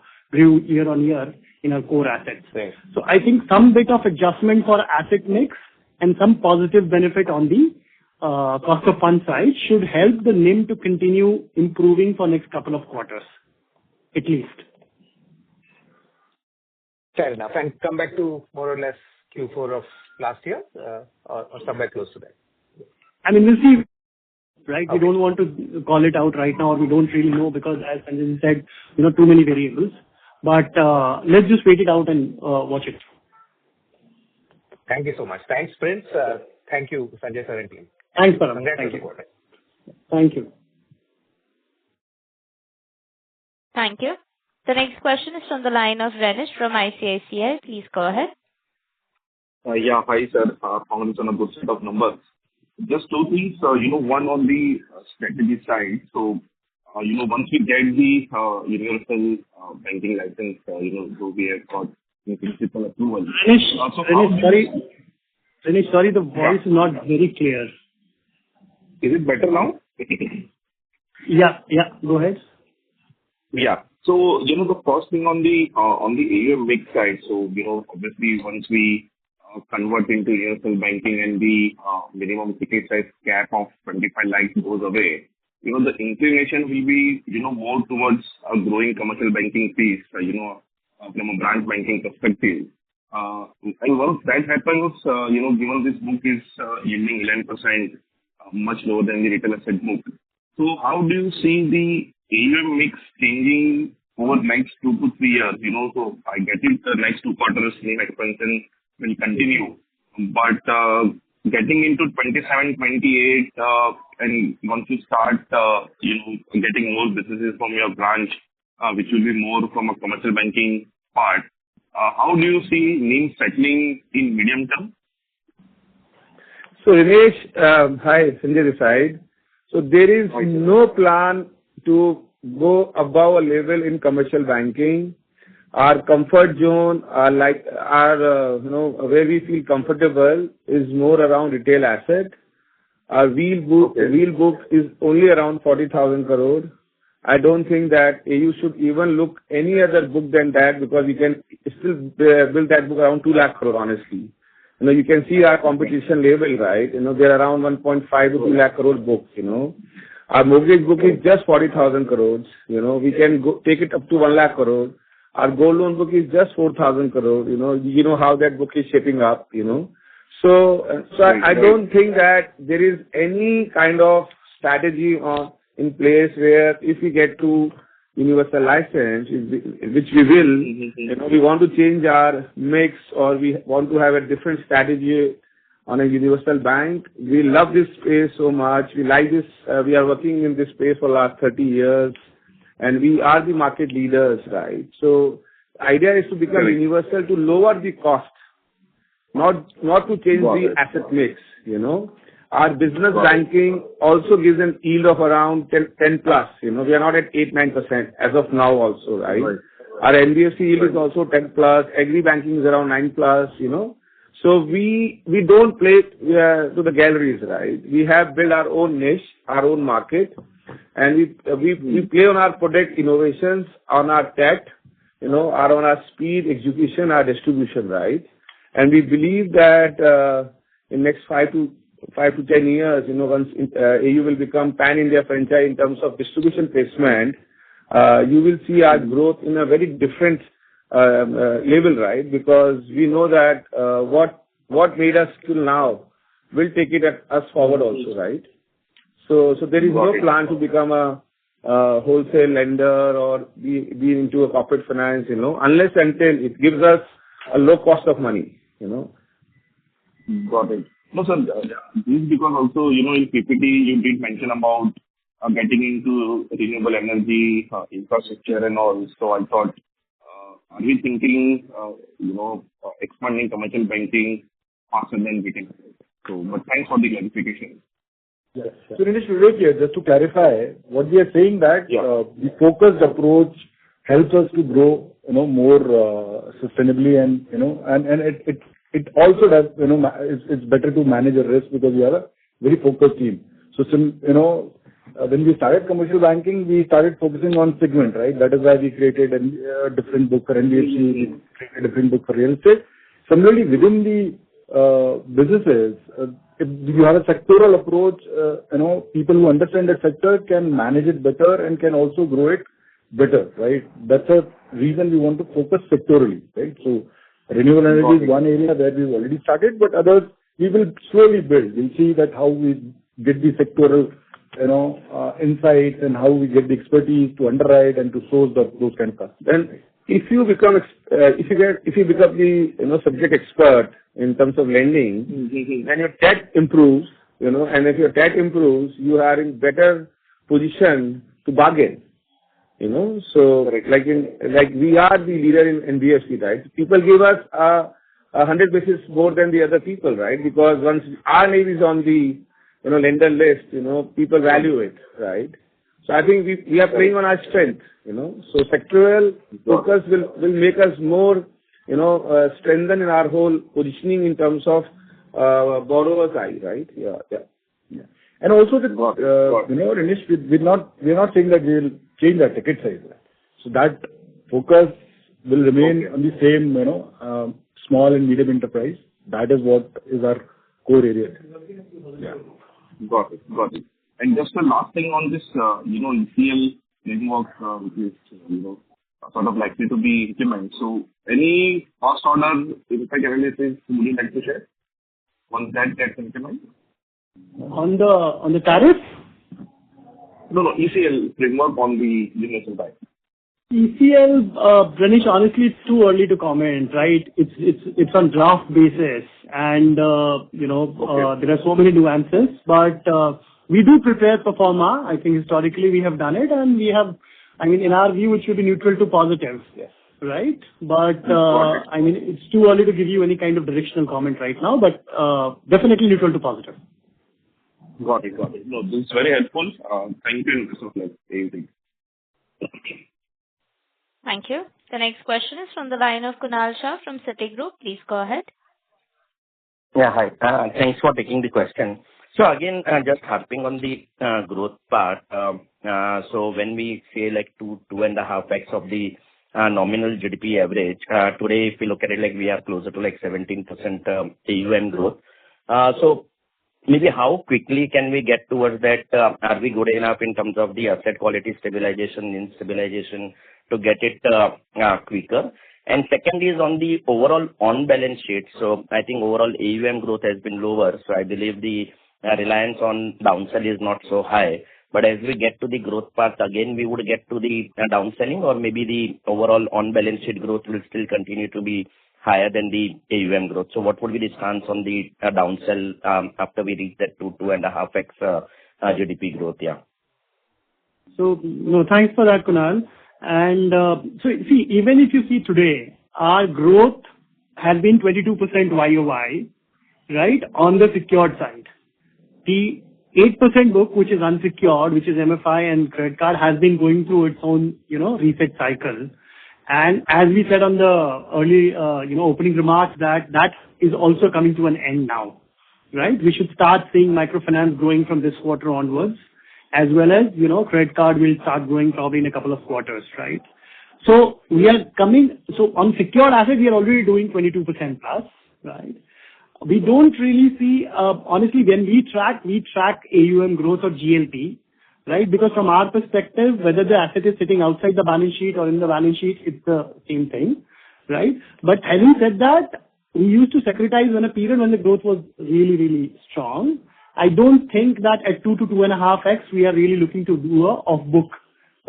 year on year in our core assets. Right. So I think some bit of adjustment for asset mix and some positive benefit on the cost of fund side should help the NIM to continue improving for next couple of quarters, at least. Fair enough. And come back to more or less Q4 of last year, or somewhere close to that? I mean, we'll see, right? Okay. We don't want to call it out right now, or we don't really know because as Sanjay said, too many variables. But let's just wait it out and watch it. Thank you so much. Thanks, Prince. Thank you, Sanjay sir and team. Thanks, Param. Thank you. Thank you. Thank you. The next question is from the line of Renish from ICICI. Please go ahead. Hi, sir. Congrats on a good set of numbers. Just two things, one on the strategy side. So, once we get the universal banking license, so we have got the principal approval. Renish, sorry, the voice is not very clear. Is it better now? Yeah, go ahead. Yeah. So, the first thing on the AUM mix side, so, obviously once we convert into universal banking and the minimum ticket size cap of 25 lakhs goes away, the inclination will be, more towards a growing commercial banking piece, from a branch banking perspective. And once that happens, given this book is yielding 11%, much lower than the retail asset book. So how do you see the AUM mix changing over the next 2 to 3 years? So I get it, the next 2 quarters NIM expansion will continue. But getting into 27, 28, and once you start, getting more businesses from your branch, which will be more from a commercial banking part, how do you see NIM settling in medium term? So Ramesh, hi, Sanjay this side. So there is no plan to go above a level in commercial banking. Our comfort zone, where we feel comfortable is more around retail asset. Our wheel book is only around 40,000 crore. I don't think that you should even look any other book than that because we can still build that book around 2 lakh crore, honestly. You can see our competition level, right? They're around 1.5 to 2 lakh crore books, Our mortgage book is just 40,000 crores. We can take it up to 1 lakh crore. Our gold loan book is just 4,000 crore. You know how that book is shaping up, So I don't think that there is any kind of strategy in place where if we get to universal license, which we will, we want to change our mix or we want to have a different strategy on a universal bank. We love this space so much. We like this. We are working in this space for the last 30 years and we are the market leaders, right? So the idea is to become universal to lower the cost, not to change the asset mix, Our business banking also gives an yield of around 10 plus, We are not at 8-9% as of now also, right? Our NBFC yield is also 10 plus, agri banking is around 9 plus, So we don't play to the galleries, right? We have built our own niche, our own market, and we play on our product innovations, on our tech, on our speed, execution, our distribution, right? And we believe that in next 5 to 10 years, once AU will become pan-India franchise in terms of distribution placement, you will see our growth in a very different level, right? Because we know that what made us till now will take us forward also, right? So there is no plan to become a wholesale lender or be into a corporate finance, unless until it gives us a low cost of money, Got it. No, sir, this is because also, in PPT, you did mention about getting into renewable energy, infrastructure and all. So I thought, are we thinking, expanding commercial banking faster than retail? So, but thanks for the clarification. Yes. So, Renish, Vivek here, just to clarify, what we are saying that the focused approach helps us to grow, more sustainably and, and it also does, it's better to manage a risk because we have a very focused team. So, when we started commercial banking, we started focusing on segment, right? That is why we created a different book for NBFC, we created a different book for real estate. Similarly, within the businesses, if you have a sectoral approach, people who understand that sector can manage it better and can also grow it better, right? That's a reason we want to focus sectorally, right? So renewable energy is one area where we've already started, but others we will slowly build. We'll see that how we get the sectoral, insights and how we get the expertise to underwrite and to source those kind of customers. Then if you become the subject expert in terms of lending, then your TAT improves, and if your TAT improves, you are in better position to bargain. So like we are the leader in NBFC, right? People give us 100 basis more than the other people, right? Because once our name is on the lender list, people value it, right? So I think we are playing on our strength, So sectoral focus will make us more, strengthen in our whole positioning in terms of borrower's eye, right? Yeah. And also Renish, we're not saying that we'll change our ticket size. So that focus will remain on the same, small and medium enterprise. That is what is our core area. Yeah. Got it. And just the last thing on this, ECL framework, which is, sort of likely to be implemented. So any first order impact analysis would you like to share once that gets implemented? On the tariff? No, ECL framework on the universal bank. ECL, Renish, honestly, it's too early to comment, right? It's on draft basis, and there are so many nuances. But we do prepare pro forma. I think historically we have done it, and we have. In our view, it should be neutral to positive, right? But it's too early to give you any kind of directional comment right now. But definitely neutral to positive. Got it. No, this is very helpful. Thank you, Mr. Thank you. The next question is from the line of Kunal Shah from Citigroup. Please go ahead. Yeah, hi. Thanks for taking the question. So again, just harping on the growth part. So when we say like 2.5x of the nominal GDP average, today if we look at it, like we are closer to like 17% AUM growth. So maybe how quickly can we get towards that? Are we good enough in terms of the asset quality stabilization, instabilization to get it quicker? And second is on the overall on-balance sheet. So I think overall AUM growth has been lower. So I believe the reliance on downsell is not so high. But as we get to the growth path, again, we would get to the downselling, or maybe the overall on-balance sheet growth will still continue to be higher than the AUM growth. So what would be the stance on the downsell after we reach that 2.5x GDP growth? Yeah. So no, thanks for that, Kunal. And so see, even if you see today, our growth has been 22% YOY, right, on the secured side. The 8% book, which is unsecured, which is MFI and credit card, has been going through its own, reset cycle. And as we said on the early, opening remarks, that is also coming to an end now, right? We should start seeing microfinance growing from this quarter onwards, as well as, credit card will start growing probably in a couple of quarters, right? So on secured assets, we are already doing 22% plus, right? We don't really see, honestly, when we track AUM growth or GLP, right? Because from our perspective, whether the asset is sitting outside the balance sheet or in the balance sheet, it's the same thing, right? But having said that, we used to securitize in a period when the growth was really, really strong. I don't think that at 2 to 2.5x, we are really looking to do a off-book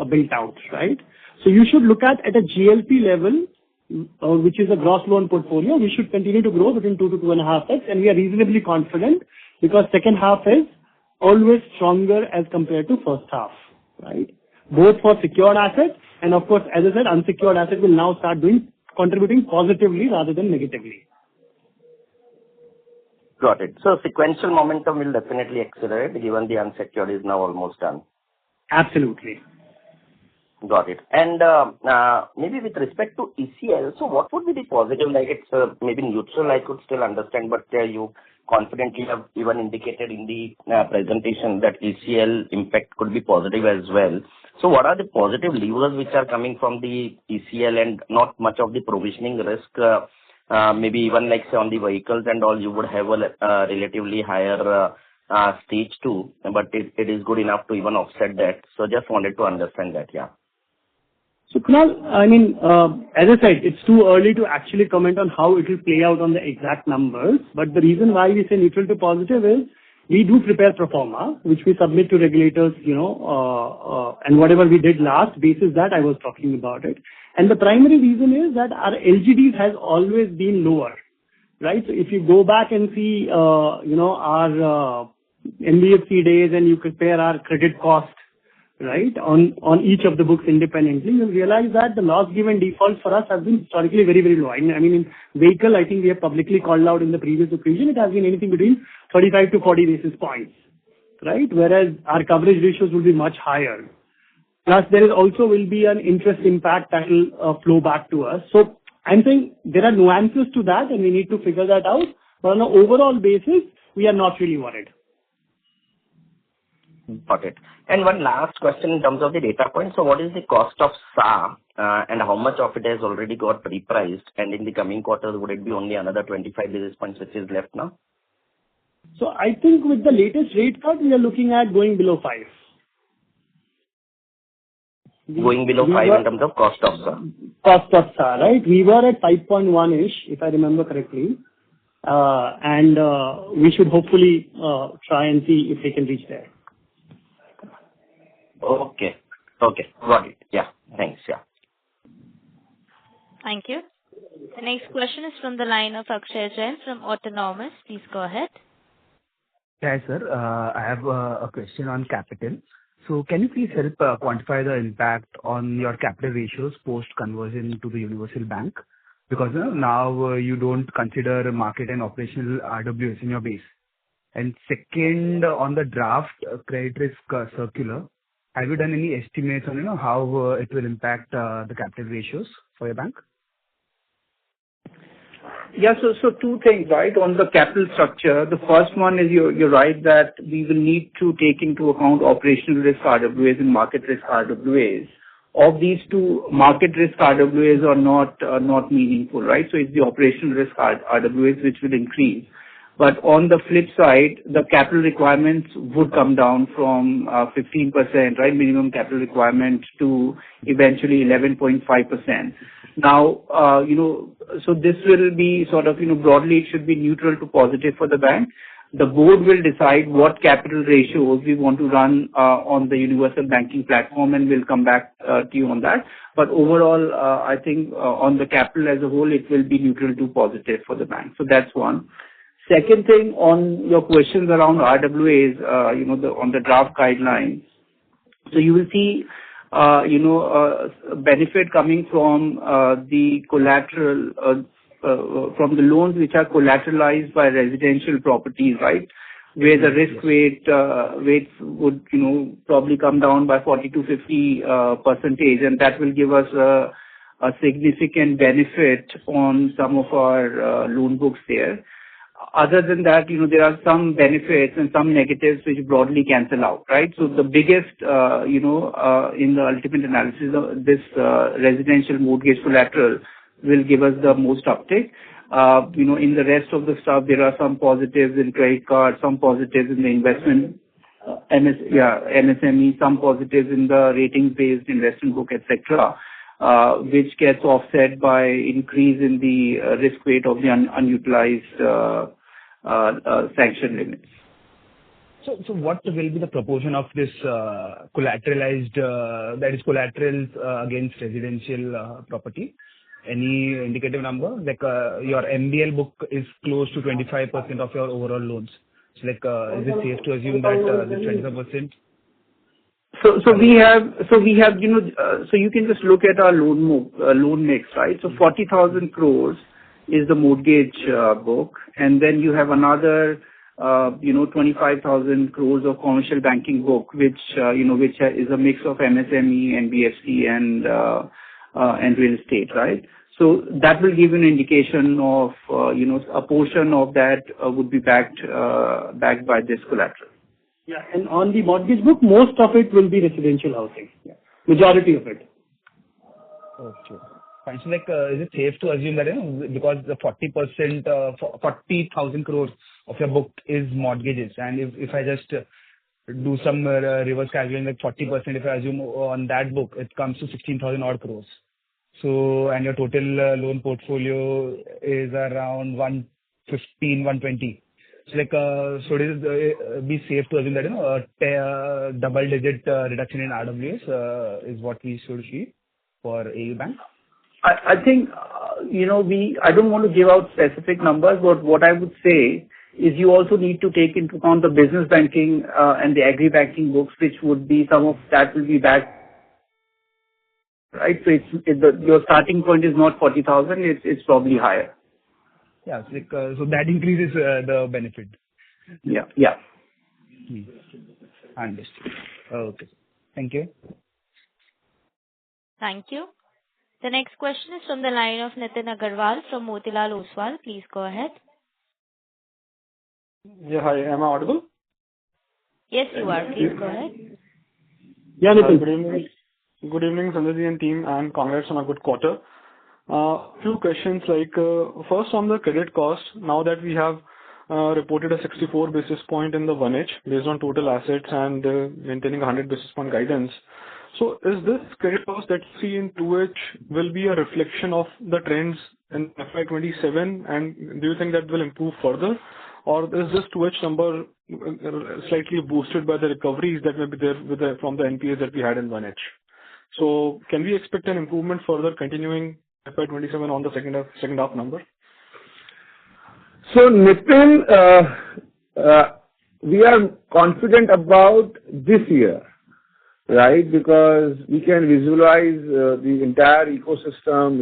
built out, right? So you should look at a GLP level, which is a gross loan portfolio. We should continue to grow between 2 to 2.5x, and we are reasonably confident because second half is always stronger as compared to first half, right? Both for secured assets and of course, as I said, unsecured assets will now start contributing positively rather than negatively. Got it. So sequential momentum will definitely accelerate given the unsecured is now almost done. Absolutely. Got it. And maybe with respect to ECL, so what would be the positive? Like it's maybe neutral, I could still understand, but you confidently have even indicated in the presentation that ECL impact could be positive as well. So what are the positive levers which are coming from the ECL and not much of the provisioning risk? Maybe even like say on the vehicles and all, you would have a relatively higher stage 2, but it is good enough to even offset that. So just wanted to understand that, yeah. So Kunal, I mean, as I said, it's too early to actually comment on how it will play out on the exact numbers. But the reason why we say neutral to positive is we do prepare pro forma, which we submit to regulators, and whatever we did last basis that I was talking about it. And the primary reason is that our LGDs has always been lower, right? So if you go back and see, our NBFC days and you compare our credit cost, right, on each of the books independently, you'll realize that the loss given defaults for us have been historically very, very low. I mean, in vehicle, I think we have publicly called out in the previous occasion, it has been anything between 35 to 40 basis points, right? Whereas our coverage ratios will be much higher. Plus, there is also will be an interest impact that will flow back to us. So I'm saying there are nuances to that and we need to figure that out. But on an overall basis, we are not really worried. Got it. And one last question in terms of the data point. So what is the cost of SA and how much of it has already got repriced? And in the coming quarters, would it be only another 25 basis points which is left now? So I think with the latest rate cut, we are looking at going below 5. Going below 5 in terms of cost of SA? Cost of SA, right? We were at 5.1-ish, if I remember correctly. And we should hopefully try and see if we can reach there. Okay. Got it. Yeah. Thanks. Yeah. Thank you. The next question is from the line of Akshay Jain from Autonomous. Please go ahead. Hi, sir. I have a question on capital. So can you please help quantify the impact on your capital ratios post-conversion to the universal bank? Because now you don't consider market and operational RWAs in your base. And second, on the draft credit risk circular, have you done any estimates on how it will impact the capital ratios for your bank? Yeah, so two things, right? On the capital structure, the first one is you're right that we will need to take into account operational risk RWAs and market risk RWAs. Of these two, market risk RWAs are not meaningful, right? So it's the operational risk RWAs which will increase. But on the flip side, the capital requirements would come down from 15%, right, minimum capital requirement to eventually 11.5%. Now, so this will be sort of, broadly it should be neutral to positive for the bank. The board will decide what capital ratios we want to run on the universal banking platform, and we'll come back to you on that. But overall, I think on the capital as a whole, it will be neutral to positive for the bank. So that's one. Second thing, on your questions around RWAs, on the draft guidelines. So you will see, benefit coming from the collateral, from the loans which are collateralized by residential properties, right? Where the risk weights would, probably come down by 40 to 50%, and that will give us a significant benefit on some of our loan books there. Other than that, there are some benefits and some negatives which broadly cancel out, right? So the biggest, in the ultimate analysis, this residential mortgage collateral will give us the most uptake. In the rest of the stuff, there are some positives in credit card, some positives in the investment, MSME, some positives in the ratings-based investment book, etc., which gets offset by increase in the risk weight of the unutilized sanction limits. So what will be the proportion of this collateralized, that is collateral against residential property? Any indicative number? Like your MBL book is close to 25% of your overall loans. So like, is it safe to assume that this 25%? So we have, so you can just look at our loan mix, right? So 40,000 crores is the mortgage book, and then you have another 25,000 crores of commercial banking book, which is a mix of MSME, NBFC, and real estate, right? So that will give you an indication of, a portion of that would be backed by this collateral. Yeah, and on the mortgage book, most of it will be residential housing. Yeah. Majority of it. Okay. Fine. So, is it safe to assume that, because the 40%, 40,000 crores of your book is mortgages, and if I just do some reverse calculating, like 40%, if I assume on that book, it comes to 16,000 odd crores. So, and your total loan portfolio is around 115, 120. So, so it is be safe to assume that, a double-digit reduction in RWAs is what we should see for AU Bank? I think, I don't want to give out specific numbers, but what I would say is you also need to take into account the business banking and the agri banking books, which would be some of that will be back, right? So your starting point is not 40,000, it's probably higher. Yeah, so that increases the benefit. Yeah. Understood. Okay. Thank you. Thank you. The next question is from the line of Nitin Agarwal from Motilal Oswal. Please go ahead. Yeah, hi. Am I audible? Yes, you are. Please go ahead. Yeah, Nitin. Good evening, Sanjay and team, and congrats on a good quarter. Few questions, first on the credit cost. Now that we have reported a 64 basis point in the 1H based on total assets and maintaining 100 basis point guidance. So is this credit cost that you see in 2H will be a reflection of the trends in FY27, and do you think that will improve further? Or is this 2H number slightly boosted by the recoveries that may be there from the NPAs that we had in 1H? So can we expect an improvement further continuing FY27 on the second half number? So Nitin, we are confident about this year, right? Because we can visualize the entire ecosystem,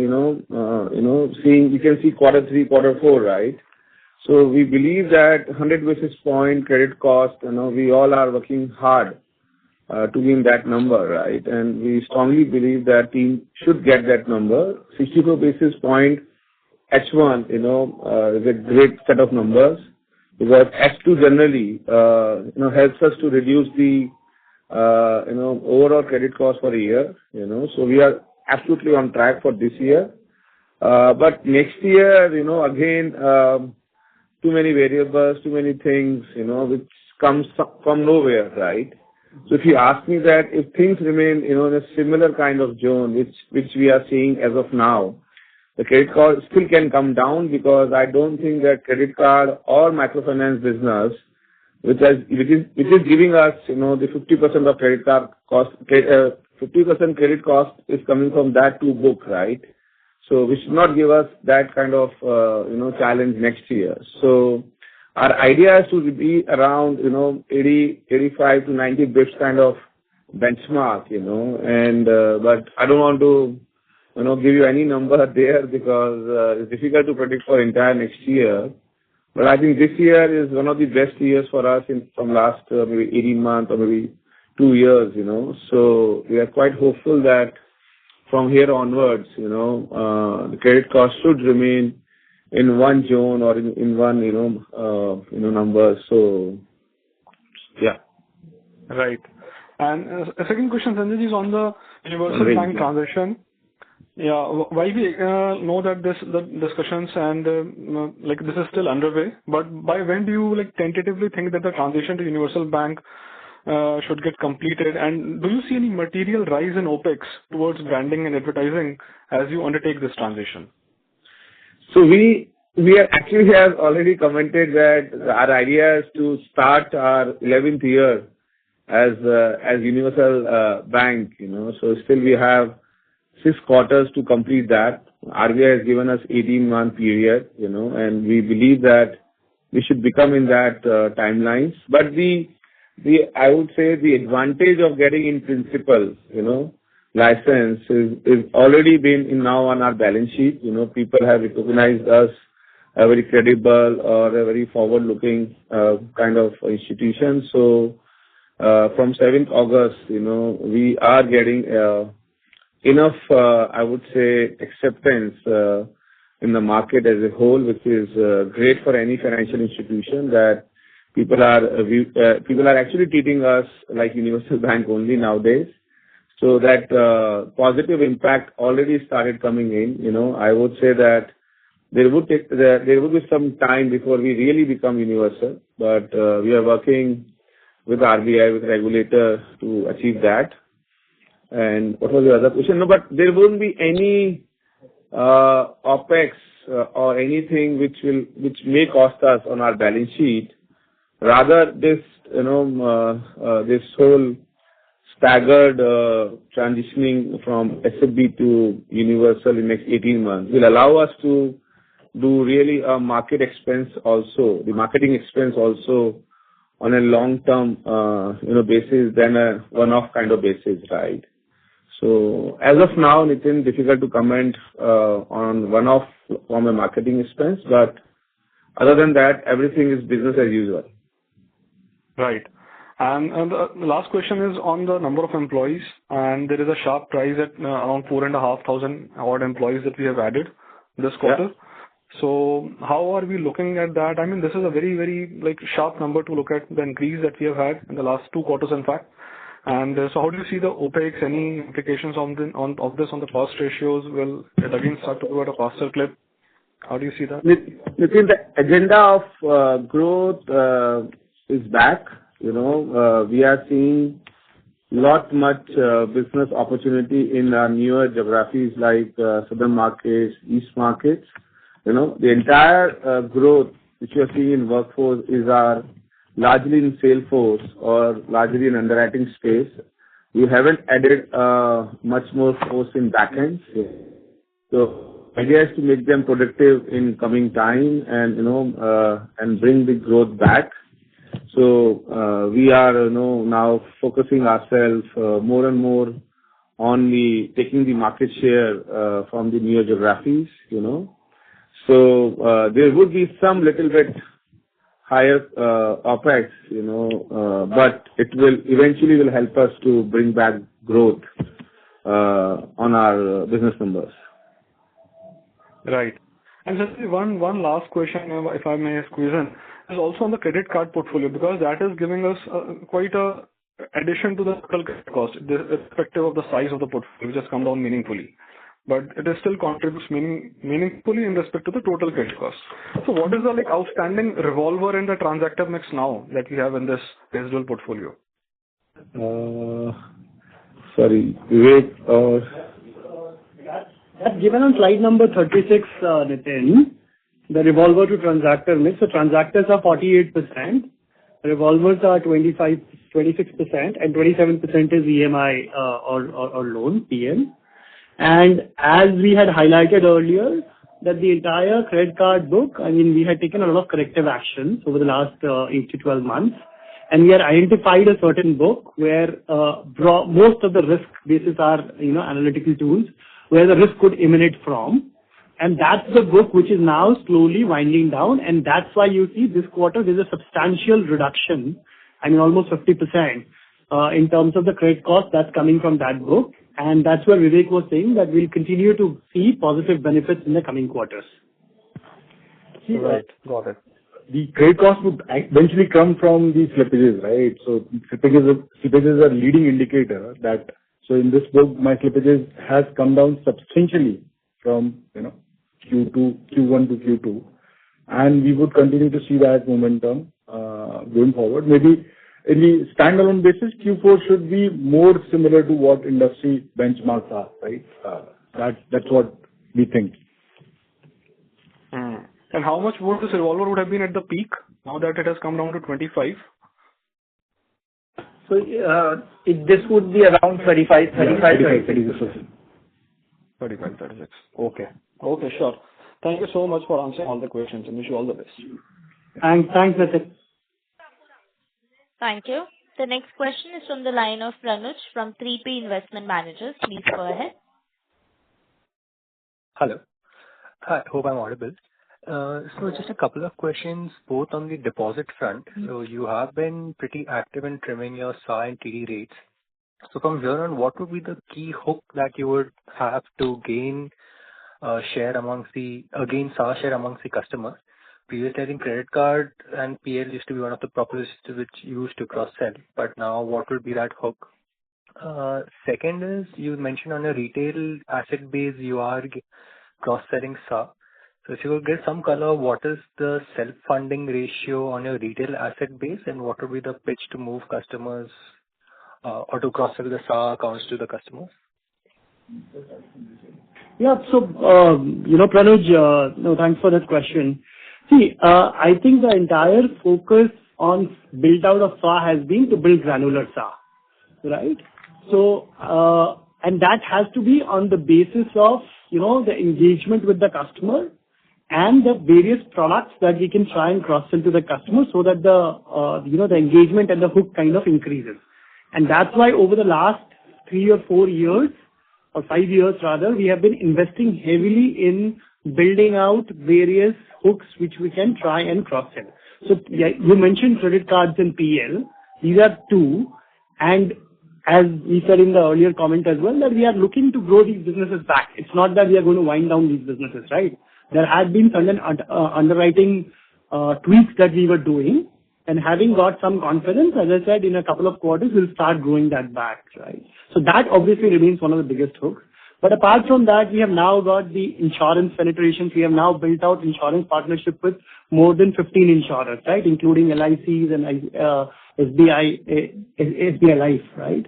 we can see quarter 3, quarter 4, right? So we believe that 100 basis point credit cost, we all are working hard to win that number, right? And we strongly believe that team should get that number. 64 basis point H1, is a great set of numbers, because H2 generally, helps us to reduce the, overall credit cost for a year, So we are absolutely on track for this year. But next year, again, too many variables, too many things, which comes from nowhere, right? So if you ask me that if things remain, in a similar kind of zone, which we are seeing as of now, the credit card still can come down, because I don't think that credit card or microfinance business, which is giving us, the 50% of credit card cost, 50% credit cost is coming from that two book, right? So we should not give us that kind of, challenge next year. So our idea is to be around, 80, 85 to 90 bits kind of benchmark, and, but I don't want to, give you any number there, because it's difficult to predict for entire next year. But I think this year is one of the best years for us from last maybe 18 months or maybe 2 years, So we are quite hopeful that from here onwards, the credit cost should remain in one zone or in one, number. So, yeah. Right. And a second question, Sanjay, is on the universal bank transition. Yeah, while we know that the discussions and this is still underway, but by when do you tentatively think that the transition to universal bank should get completed? And do you see any material rise in OPEX towards branding and advertising as you undertake this transition? So we actually have already commented that our idea is to start our 11th year as universal bank, So still we have 6 quarters to complete that. RBI has given us 18-month period, and we believe that we should become in that timelines. But I would say the advantage of getting in principle, license is already been now on our balance sheet. People have recognized us a very credible or a very forward-looking kind of institution. So from 7th August, we are getting enough, I would say, acceptance in the market as a whole, which is great for any financial institution, that people are actually treating us like universal bank only nowadays. So that positive impact already started coming in. I would say that there would be some time before we really become universal, but we are working with RBI, with regulator, to achieve that. And what was the other question? No, but there won't be any OpEx or anything which may cost us on our balance sheet. Rather, this whole staggered transitioning from SFB to universal in next 18 months will allow us to do really a marketing expense also on a long-term basis than a one-off kind of basis, right? So as of now, Nitin, difficult to comment on one-off from a marketing expense, but other than that, everything is business as usual. Right. And the last question is on the number of employees, and there is a sharp rise at around 4,500 odd employees that we have added this quarter. Yeah. So how are we looking at that? I mean, this is a very, very sharp number to look at, the increase that we have had in the last 2 quarters, in fact. And so how do you see the OPEX? Any implications on this on the cost ratios? Will it again start to go at a faster clip? How do you see that? Nitin, the agenda of growth is back. We are seeing much business opportunity in our newer geographies like southern markets, east markets. The entire growth which we are seeing in workforce is largely in sales force or largely in underwriting space. We haven't added much more force in backends. So idea is to make them productive in coming time and bring the growth back. So we are now focusing ourselves more and more on taking the market share from the newer geographies. So there would be some little bit higher OPEX, but it will eventually help us to bring back growth on our business numbers. Right. And just one last question, if I may squeeze in, is also on the credit card portfolio, because that is giving us quite a addition to the total credit cost, irrespective of the size of the portfolio, which has come down meaningfully. But it is still contributes meaningfully in respect to the total credit cost. So what is the outstanding revolver and the transactor mix now that we have in this residual portfolio? Sorry, Vivek. That's given on slide number 36, Nitin. The revolver to transactor mix. So transactors are 48%, revolvers are 26%, and 27% is EMI or loan, PM. And as we had highlighted earlier, that the entire credit card book, we had taken a lot of corrective actions over the last 8 to 12 months. And we had identified a certain book where most of the risk bases are, analytical tools, where the risk could emanate from. And that's the book which is now slowly winding down. And that's why you see this quarter, there's a substantial reduction, almost 50%, in terms of the credit cost that's coming from that book. And that's where Vivek was saying that we'll continue to see positive benefits in the coming quarters. Right. Got it. The credit cost would eventually come from the slippages, right? So slippages are leading indicator that, so in this book, my slippages has come down substantially from, Q1 to Q2. And we would continue to see that momentum going forward. Maybe in the standalone basis, Q4 should be more similar to what industry benchmarks are, right? That's what we think. And how much would this revolver would have been at the peak, now that it has come down to 25? So this would be around 35, 36. Okay, sure. Thank you so much for answering all the questions, and wish you all the best. Thanks, Nitin. Thank you. The next question is from the line of Pranuj from 3P Investment Managers. Please go ahead. Hello. Hi, hope I'm audible. So just a couple of questions, both on the deposit front. So you have been pretty active in trimming your SA and TD rates. So from here on, what would be the key hook that you would have to gain share amongst the gain SA share amongst the customers? Previously, I think credit card and PL used to be one of the propositions which you used to cross-sell, but now what would be that hook? Second is, you mentioned on your retail asset base, you are cross-selling SA. So if you could get some color, what is the self-funding ratio on your retail asset base, and what would be the pitch to move customers or to cross-sell the SA accounts to the customers? Yeah. So, Pranuj, no, thanks for that question. See, I think the entire focus on build out of SA has been to build granular SA, right? So, and that has to be on the basis of, the engagement with the customer and the various products that we can try and cross-sell to the customer so that the engagement and the hook kind of increases. And that's why over the last 3 or 4 years, or 5 years rather, we have been investing heavily in building out various hooks which we can try and cross-sell. So yeah, you mentioned credit cards and PL. These are two. And as we said in the earlier comment as well, that we are looking to grow these businesses back. It's not that we are going to wind down these businesses, right? There had been certain underwriting tweaks that we were doing, and having got some confidence, as I said, in a couple of quarters, we'll start growing that back, right? So that obviously remains one of the biggest hooks. But apart from that, we have now got the insurance penetrations. We have now built out insurance partnership with more than 15 insurers, right? Including LICs and SBI Life, right?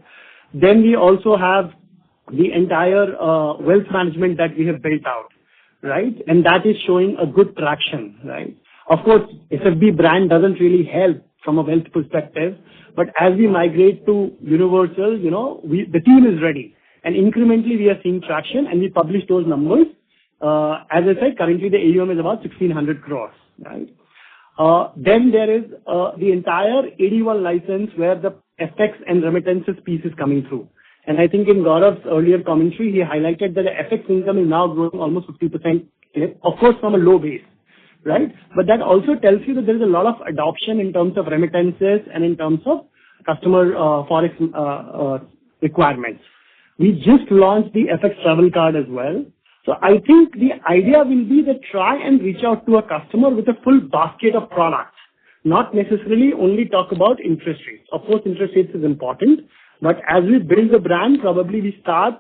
Then we also have the entire wealth management that we have built out, right? And that is showing a good traction, right? Of course, SFB brand doesn't really help from a wealth perspective, but as we migrate to universal, the team is ready. And incrementally, we are seeing traction, and we publish those numbers. As I said, currently the AUM is about 1,600 crores, right? Then there is the entire 81 license where the FX and remittances piece is coming through. And I think in Gaurav's earlier commentary, he highlighted that the FX income is now growing almost 50%, of course, from a low base, right? But that also tells you that there is a lot of adoption in terms of remittances and in terms of customer forex requirements. We just launched the FX travel card as well. So I think the idea will be to try and reach out to a customer with a full basket of products, not necessarily only talk about interest rates. Of course, interest rates is important, but as we build the brand, probably we start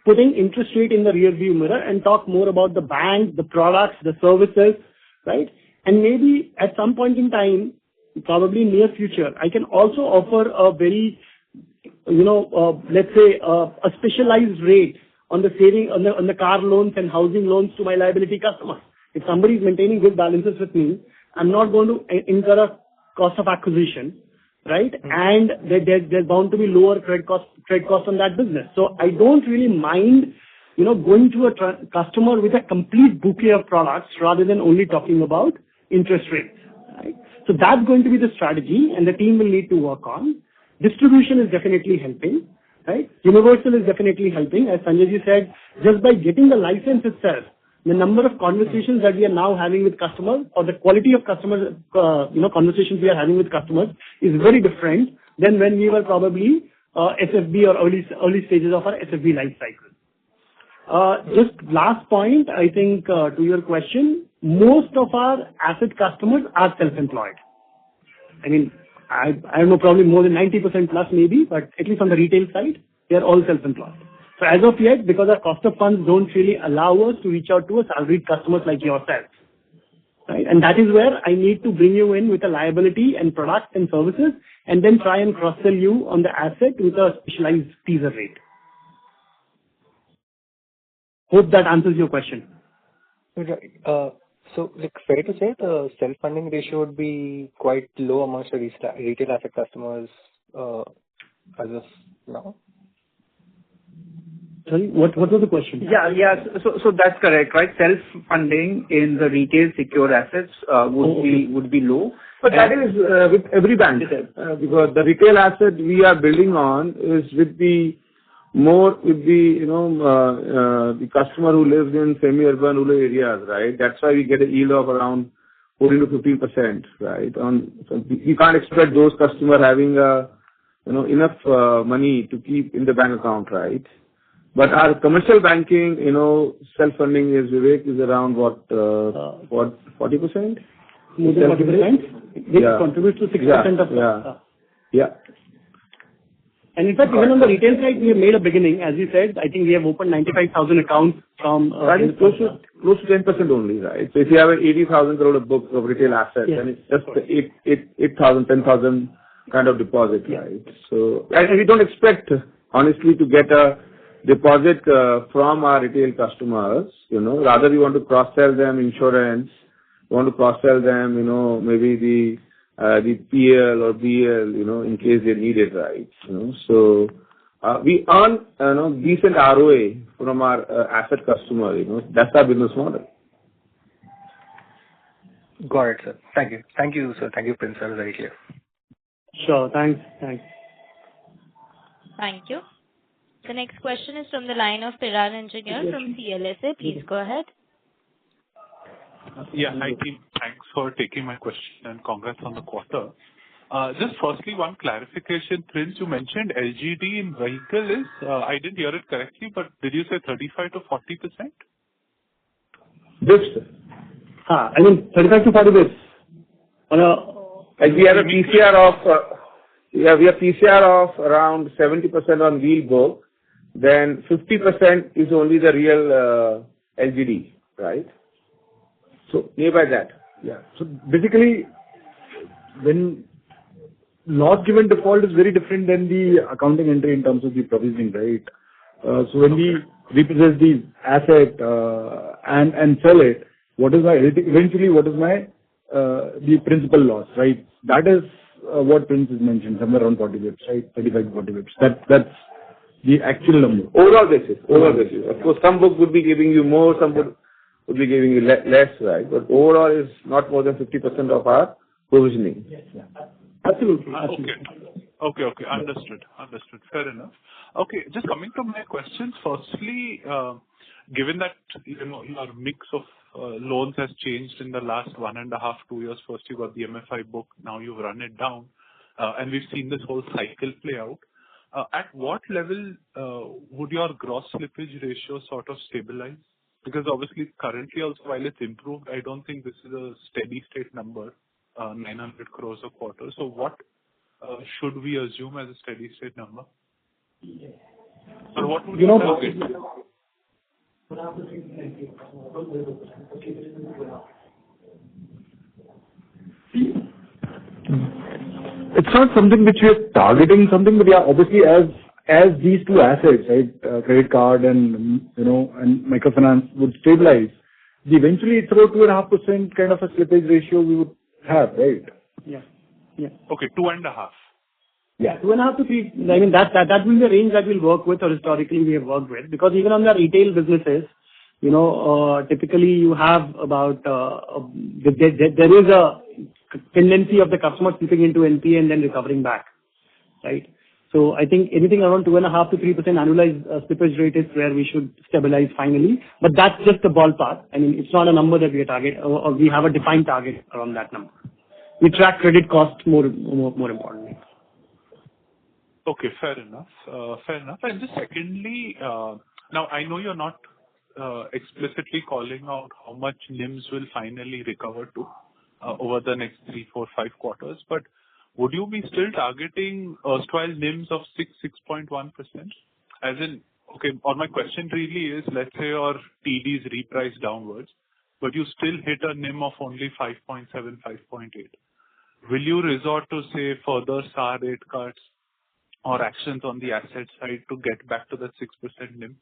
putting interest rate in the rear view mirror and talk more about the bank, the products, the services, right? And maybe at some point in time, probably near future, I can also offer a very, let's say a specialized rate on the saving, on the car loans and housing loans to my liability customers. If somebody is maintaining good balances with me, I'm not going to incur a cost of acquisition, right? And there's bound to be lower credit cost on that business. So I don't really mind, going to a customer with a complete bouquet of products rather than only talking about interest rates, right? So that's going to be the strategy, and the team will need to work on. Distribution is definitely helping, right? Universal is definitely helping. As Sanjay ji said, just by getting the license itself, the number of conversations that we are now having with customers, or the quality of customers, conversations we are having with customers is very different than when we were probably SFB or early stages of our SFB life cycle. Just last point, I think, to your question, most of our asset customers are self-employed. I mean, I don't know, probably more than 90% plus maybe, but at least on the retail side, they are all self-employed. So as of yet, because our cost of funds don't really allow us to reach out to a salaried customers like yourself, right? And that is where I need to bring you in with a liability and product and services, and then try and cross-sell you on the asset with a specialized teaser rate. Hope that answers your question. Right. So, fair to say the self-funding ratio would be quite low amongst the retail asset customers as of now? Sorry, what was the question? Yeah. So that's correct, right? Self-funding in the retail secured assets would be low. But that is with every bank, because the retail asset we are building on is with the more with the customer who lives in semi-urban rural areas, right? That's why we get a yield of around 14 to 15%, right? So you can't expect those customers having enough money to keep in the bank account, right? But our commercial banking, self-funding is around what 40%? More than 40%? Which contributes to 6% of Yeah. And in fact, even on the retail side, we have made a beginning. As you said, I think we have opened 95,000 accounts from... that is close to 10% only, right? So if you have an 80,000 crore book of retail assets, then it's just 8,000, 10,000 kind of deposit, right? So, and we don't expect, honestly, to get a deposit from our retail customers, rather we want to cross-sell them insurance, we want to cross-sell them, maybe the PL or BL, in case they need it, right? So we earn, decent ROA from our asset customer, that's our business model. Got it, sir. Thank you. Thank you, sir. Thank you, Prince. That was very clear. Sure. Thanks. Thank you. The next question is from the line of Piran Engineer from CLSA. Please go ahead. Yeah, hi team. Thanks for taking my question and congrats on the quarter. Just firstly, one clarification. Prince, you mentioned LGD in vehicle is, I didn't hear it correctly, but did you say 35 to 40%? This. I mean 35 to 40 bits. Like we have a PCR of around 70% on wheel book, then 50% is only the real LGD, right? So nearby that. Yeah. So basically, when loss given default is very different than the accounting entry in terms of the provisioning, right? So when we repossess the asset and sell it, what is my the principal loss, right? That is what Prince has mentioned, somewhere around 40 bits, right? 35 to 40 bits. That's the actual number. Overall basis. Of course, some book would be giving you more, some would be giving you less, right? But overall is not more than 50% of our provisioning. Yes. Absolutely. Okay. Understood. Fair enough. Okay, just coming to my questions. Firstly, given that your mix of loans has changed in the last 1.5, 2 years. First you got the MFI book, now you've run it down, and we've seen this whole cycle play out. At what level would your gross slippage ratio sort of stabilize? Because obviously currently also while it's improved, I don't think this is a steady state number, 900 crores a quarter. So what should we assume as a steady state number? Or what would you target? It's not something which we are targeting something, but yeah, obviously as these two assets, right, credit card and and microfinance would stabilize, eventually it's about 2.5% kind of a slippage ratio we would have, right? Yeah. Okay, 2.5. Yeah, 2.5 to 3. I mean that will be the range that we'll work with, or historically we have worked with, because even on the retail businesses, typically you have about there is a tendency of the customer slipping into NPA and then recovering back, right? So I think anything around 2.5 to 3% annualized slippage rate is where we should stabilize finally. But that's just a ballpark. I mean, it's not a number that we target, or we have a defined target around that number. We track credit cost more importantly. Okay, fair enough. And just secondly, now I know you're not explicitly calling out how much NIMs will finally recover to over the next 3, 4, 5 quarters, but would you be still targeting erstwhile NIMs of 6.1%? As in, okay, or my question really is, let's say your TDs reprice downwards, but you still hit a NIM of only 5.7, 5.8. Will you resort to, say, further SAR rate cuts or actions on the asset side to get back to that 6% NIM?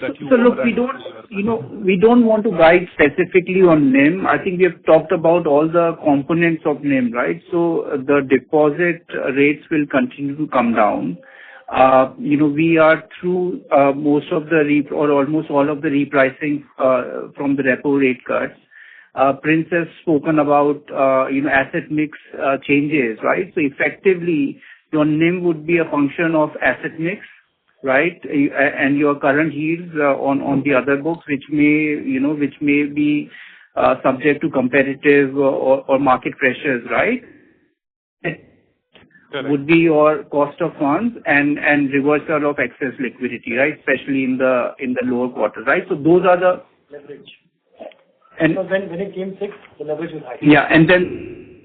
So look, we don't want to guide specifically on NIM. I think we have talked about all the components of NIM, right? So the deposit rates will continue to come down. We are through most of the or almost all of the repricing from the repo rate cuts. Prince has spoken about asset mix changes, right? So effectively, your NIM would be a function of asset mix right? And your current yields on the other books, which may be subject to competitive or market pressures, right? Correct. Would be your cost of funds and reversal of excess liquidity, right? Especially in the lower quarters, right? So those are the Leverage. and So when it came 6, the leverage was high. yeah, and then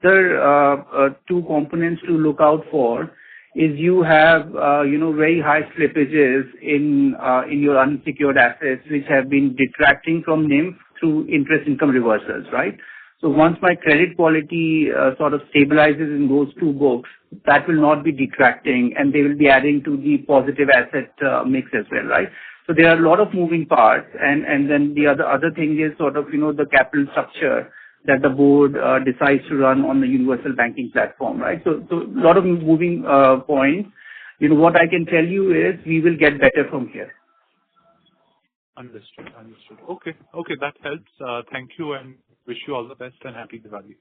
the two components to look out for is you have very high slippages in your unsecured assets, which have been detracting from NIM through interest income reversals, right? So once my credit quality sort of stabilizes in those two books, that will not be detracting, and they will be adding to the positive asset mix as well, right? So there are a lot of moving parts, and then the other thing is sort of the capital structure that the board decides to run on the universal banking platform, right? So a lot of moving points. What I can tell you is we will get better from here. Understood. Okay, that helps. Thank you and wish you all the best and happy Diwali.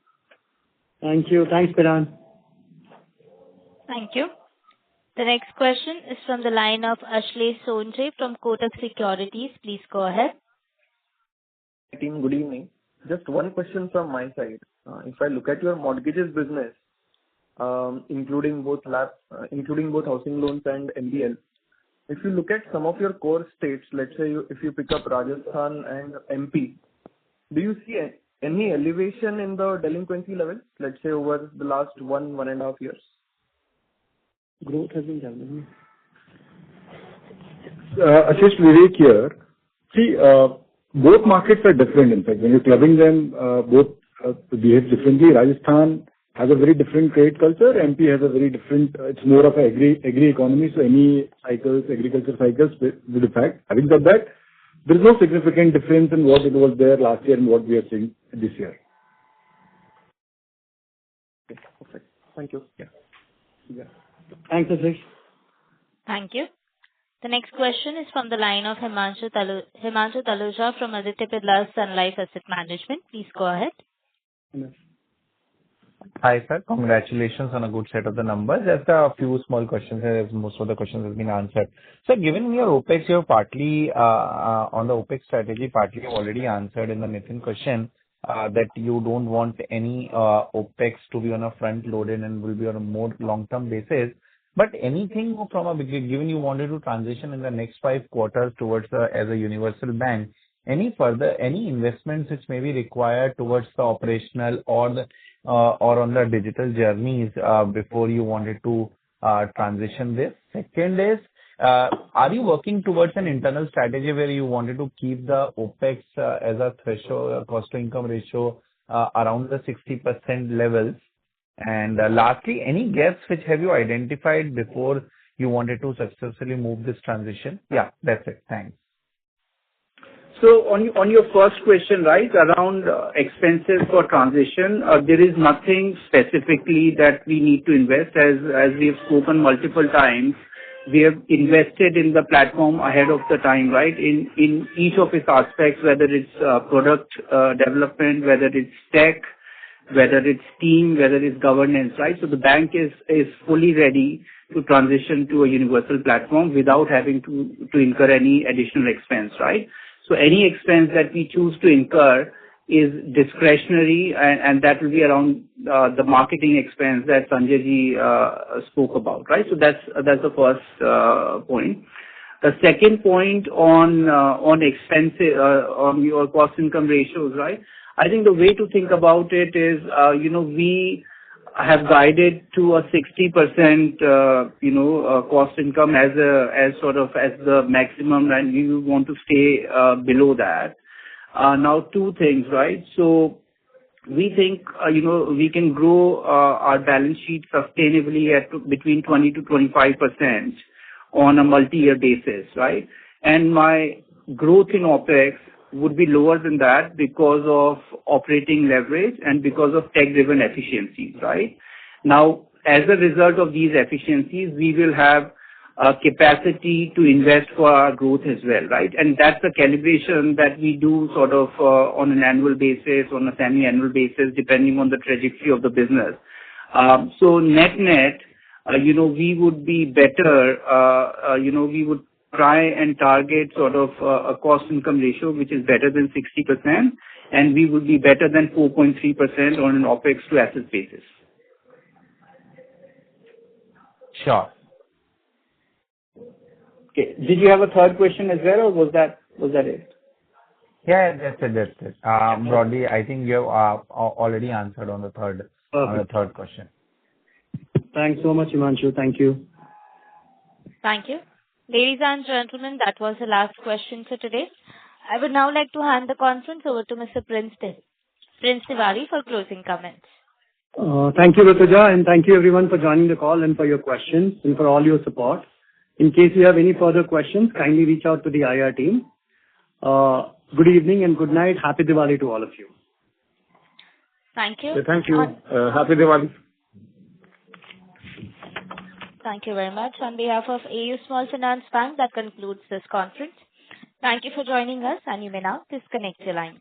Thank you. Thanks, Piran. Thank you. The next question is from the line of Ashlesh Sonje from Kotak Securities. Please go ahead. Team, good evening. Just one question from my side. If I look at your mortgages business, including both housing loans and MBL, if you look at some of your core states, let's say if you pick up Rajasthan and MP, do you see any elevation in the delinquency levels, let's say over the last 1.5 years? Growth has been challenging. Ashish, Vivek here. See, both markets are different. In fact, when you're clubbing them, both behave differently. Rajasthan has a very different credit culture. MP has a very different. It's more of an agri economy, so any agriculture cycles will affect. Having said that, there is no significant difference in what it was there last year and what we are seeing this year. Okay, perfect. Thank you. Yeah. Thanks, Ashish. Thank you. The next question is from the line of Himanshu Taluja from Aditya Birla Sun Life Asset Management. Please go ahead. Hi, sir. Congratulations on a good set of the numbers. Just a few small questions as most of the questions have been answered. So given your OPEX, you have partly on the OPEX strategy, partly you've already answered in the Nitin question that you don't want any OPEX to be on a front loaded and will be on a more long-term basis. But anything from given you wanted to transition in the next 5 quarters towards as a universal bank, any investments which may be required towards the operational or on the digital journeys before you wanted to transition this? Second is, are you working towards an internal strategy where you wanted to keep the OPEX as a threshold cost to income ratio around the 60% levels? And lastly, any gaps which have you identified before you wanted to successfully move this transition? Yeah, that's it. Thanks. So on your first question, right, around expenses for transition, there is nothing specifically that we need to invest. As we have spoken multiple times, we have invested in the platform ahead of the time, right, in each of its aspects, whether it's product development, whether it's tech, whether it's team, whether it's governance, right? So the bank is fully ready to transition to a universal platform without having to incur any additional expense, right? So any expense that we choose to incur is discretionary, and that will be around the marketing expense that Sanjay ji spoke about, right? So that's the first point. The second point on expenses, on your cost income ratios, right? I think the way to think about it is, we have guided to a 60%, cost income as the maximum, and we want to stay below that. Now, two things, right? So we think, we can grow our balance sheet sustainably at between 20 to 25% on a multi-year basis, right? And my growth in OPEX would be lower than that because of operating leverage and because of tech-driven efficiencies, right? Now, as a result of these efficiencies, we will have a capacity to invest for our growth as well, right? And that's a calibration that we do sort of on an annual basis, on a semi-annual basis, depending on the trajectory of the business. So net-net, we would be better, we would try and target sort of a cost income ratio which is better than 60%, and we would be better than 4.3% on an OpEx to asset basis. Sure. Okay. Did you have a third question as well, or was that it? Yeah, that's it. Broadly, I think you have already answered on the third question. Thanks so much, Himanshu. Thank you. Thank you. Ladies and gentlemen, that was the last question for today. I would now like to hand the conference over to Mr. Prince Tiwari for closing comments. Thank you, Rituja, and thank you everyone for joining the call and for your questions and for all your support. In case you have any further questions, kindly reach out to the IR team. Good evening and good night. Happy Diwali to all of you. Thank you. Thank you. Happy Diwali. Thank you very much. On behalf of AU Small Finance Bank, that concludes this conference. Thank you for joining us, and you may now disconnect your lines.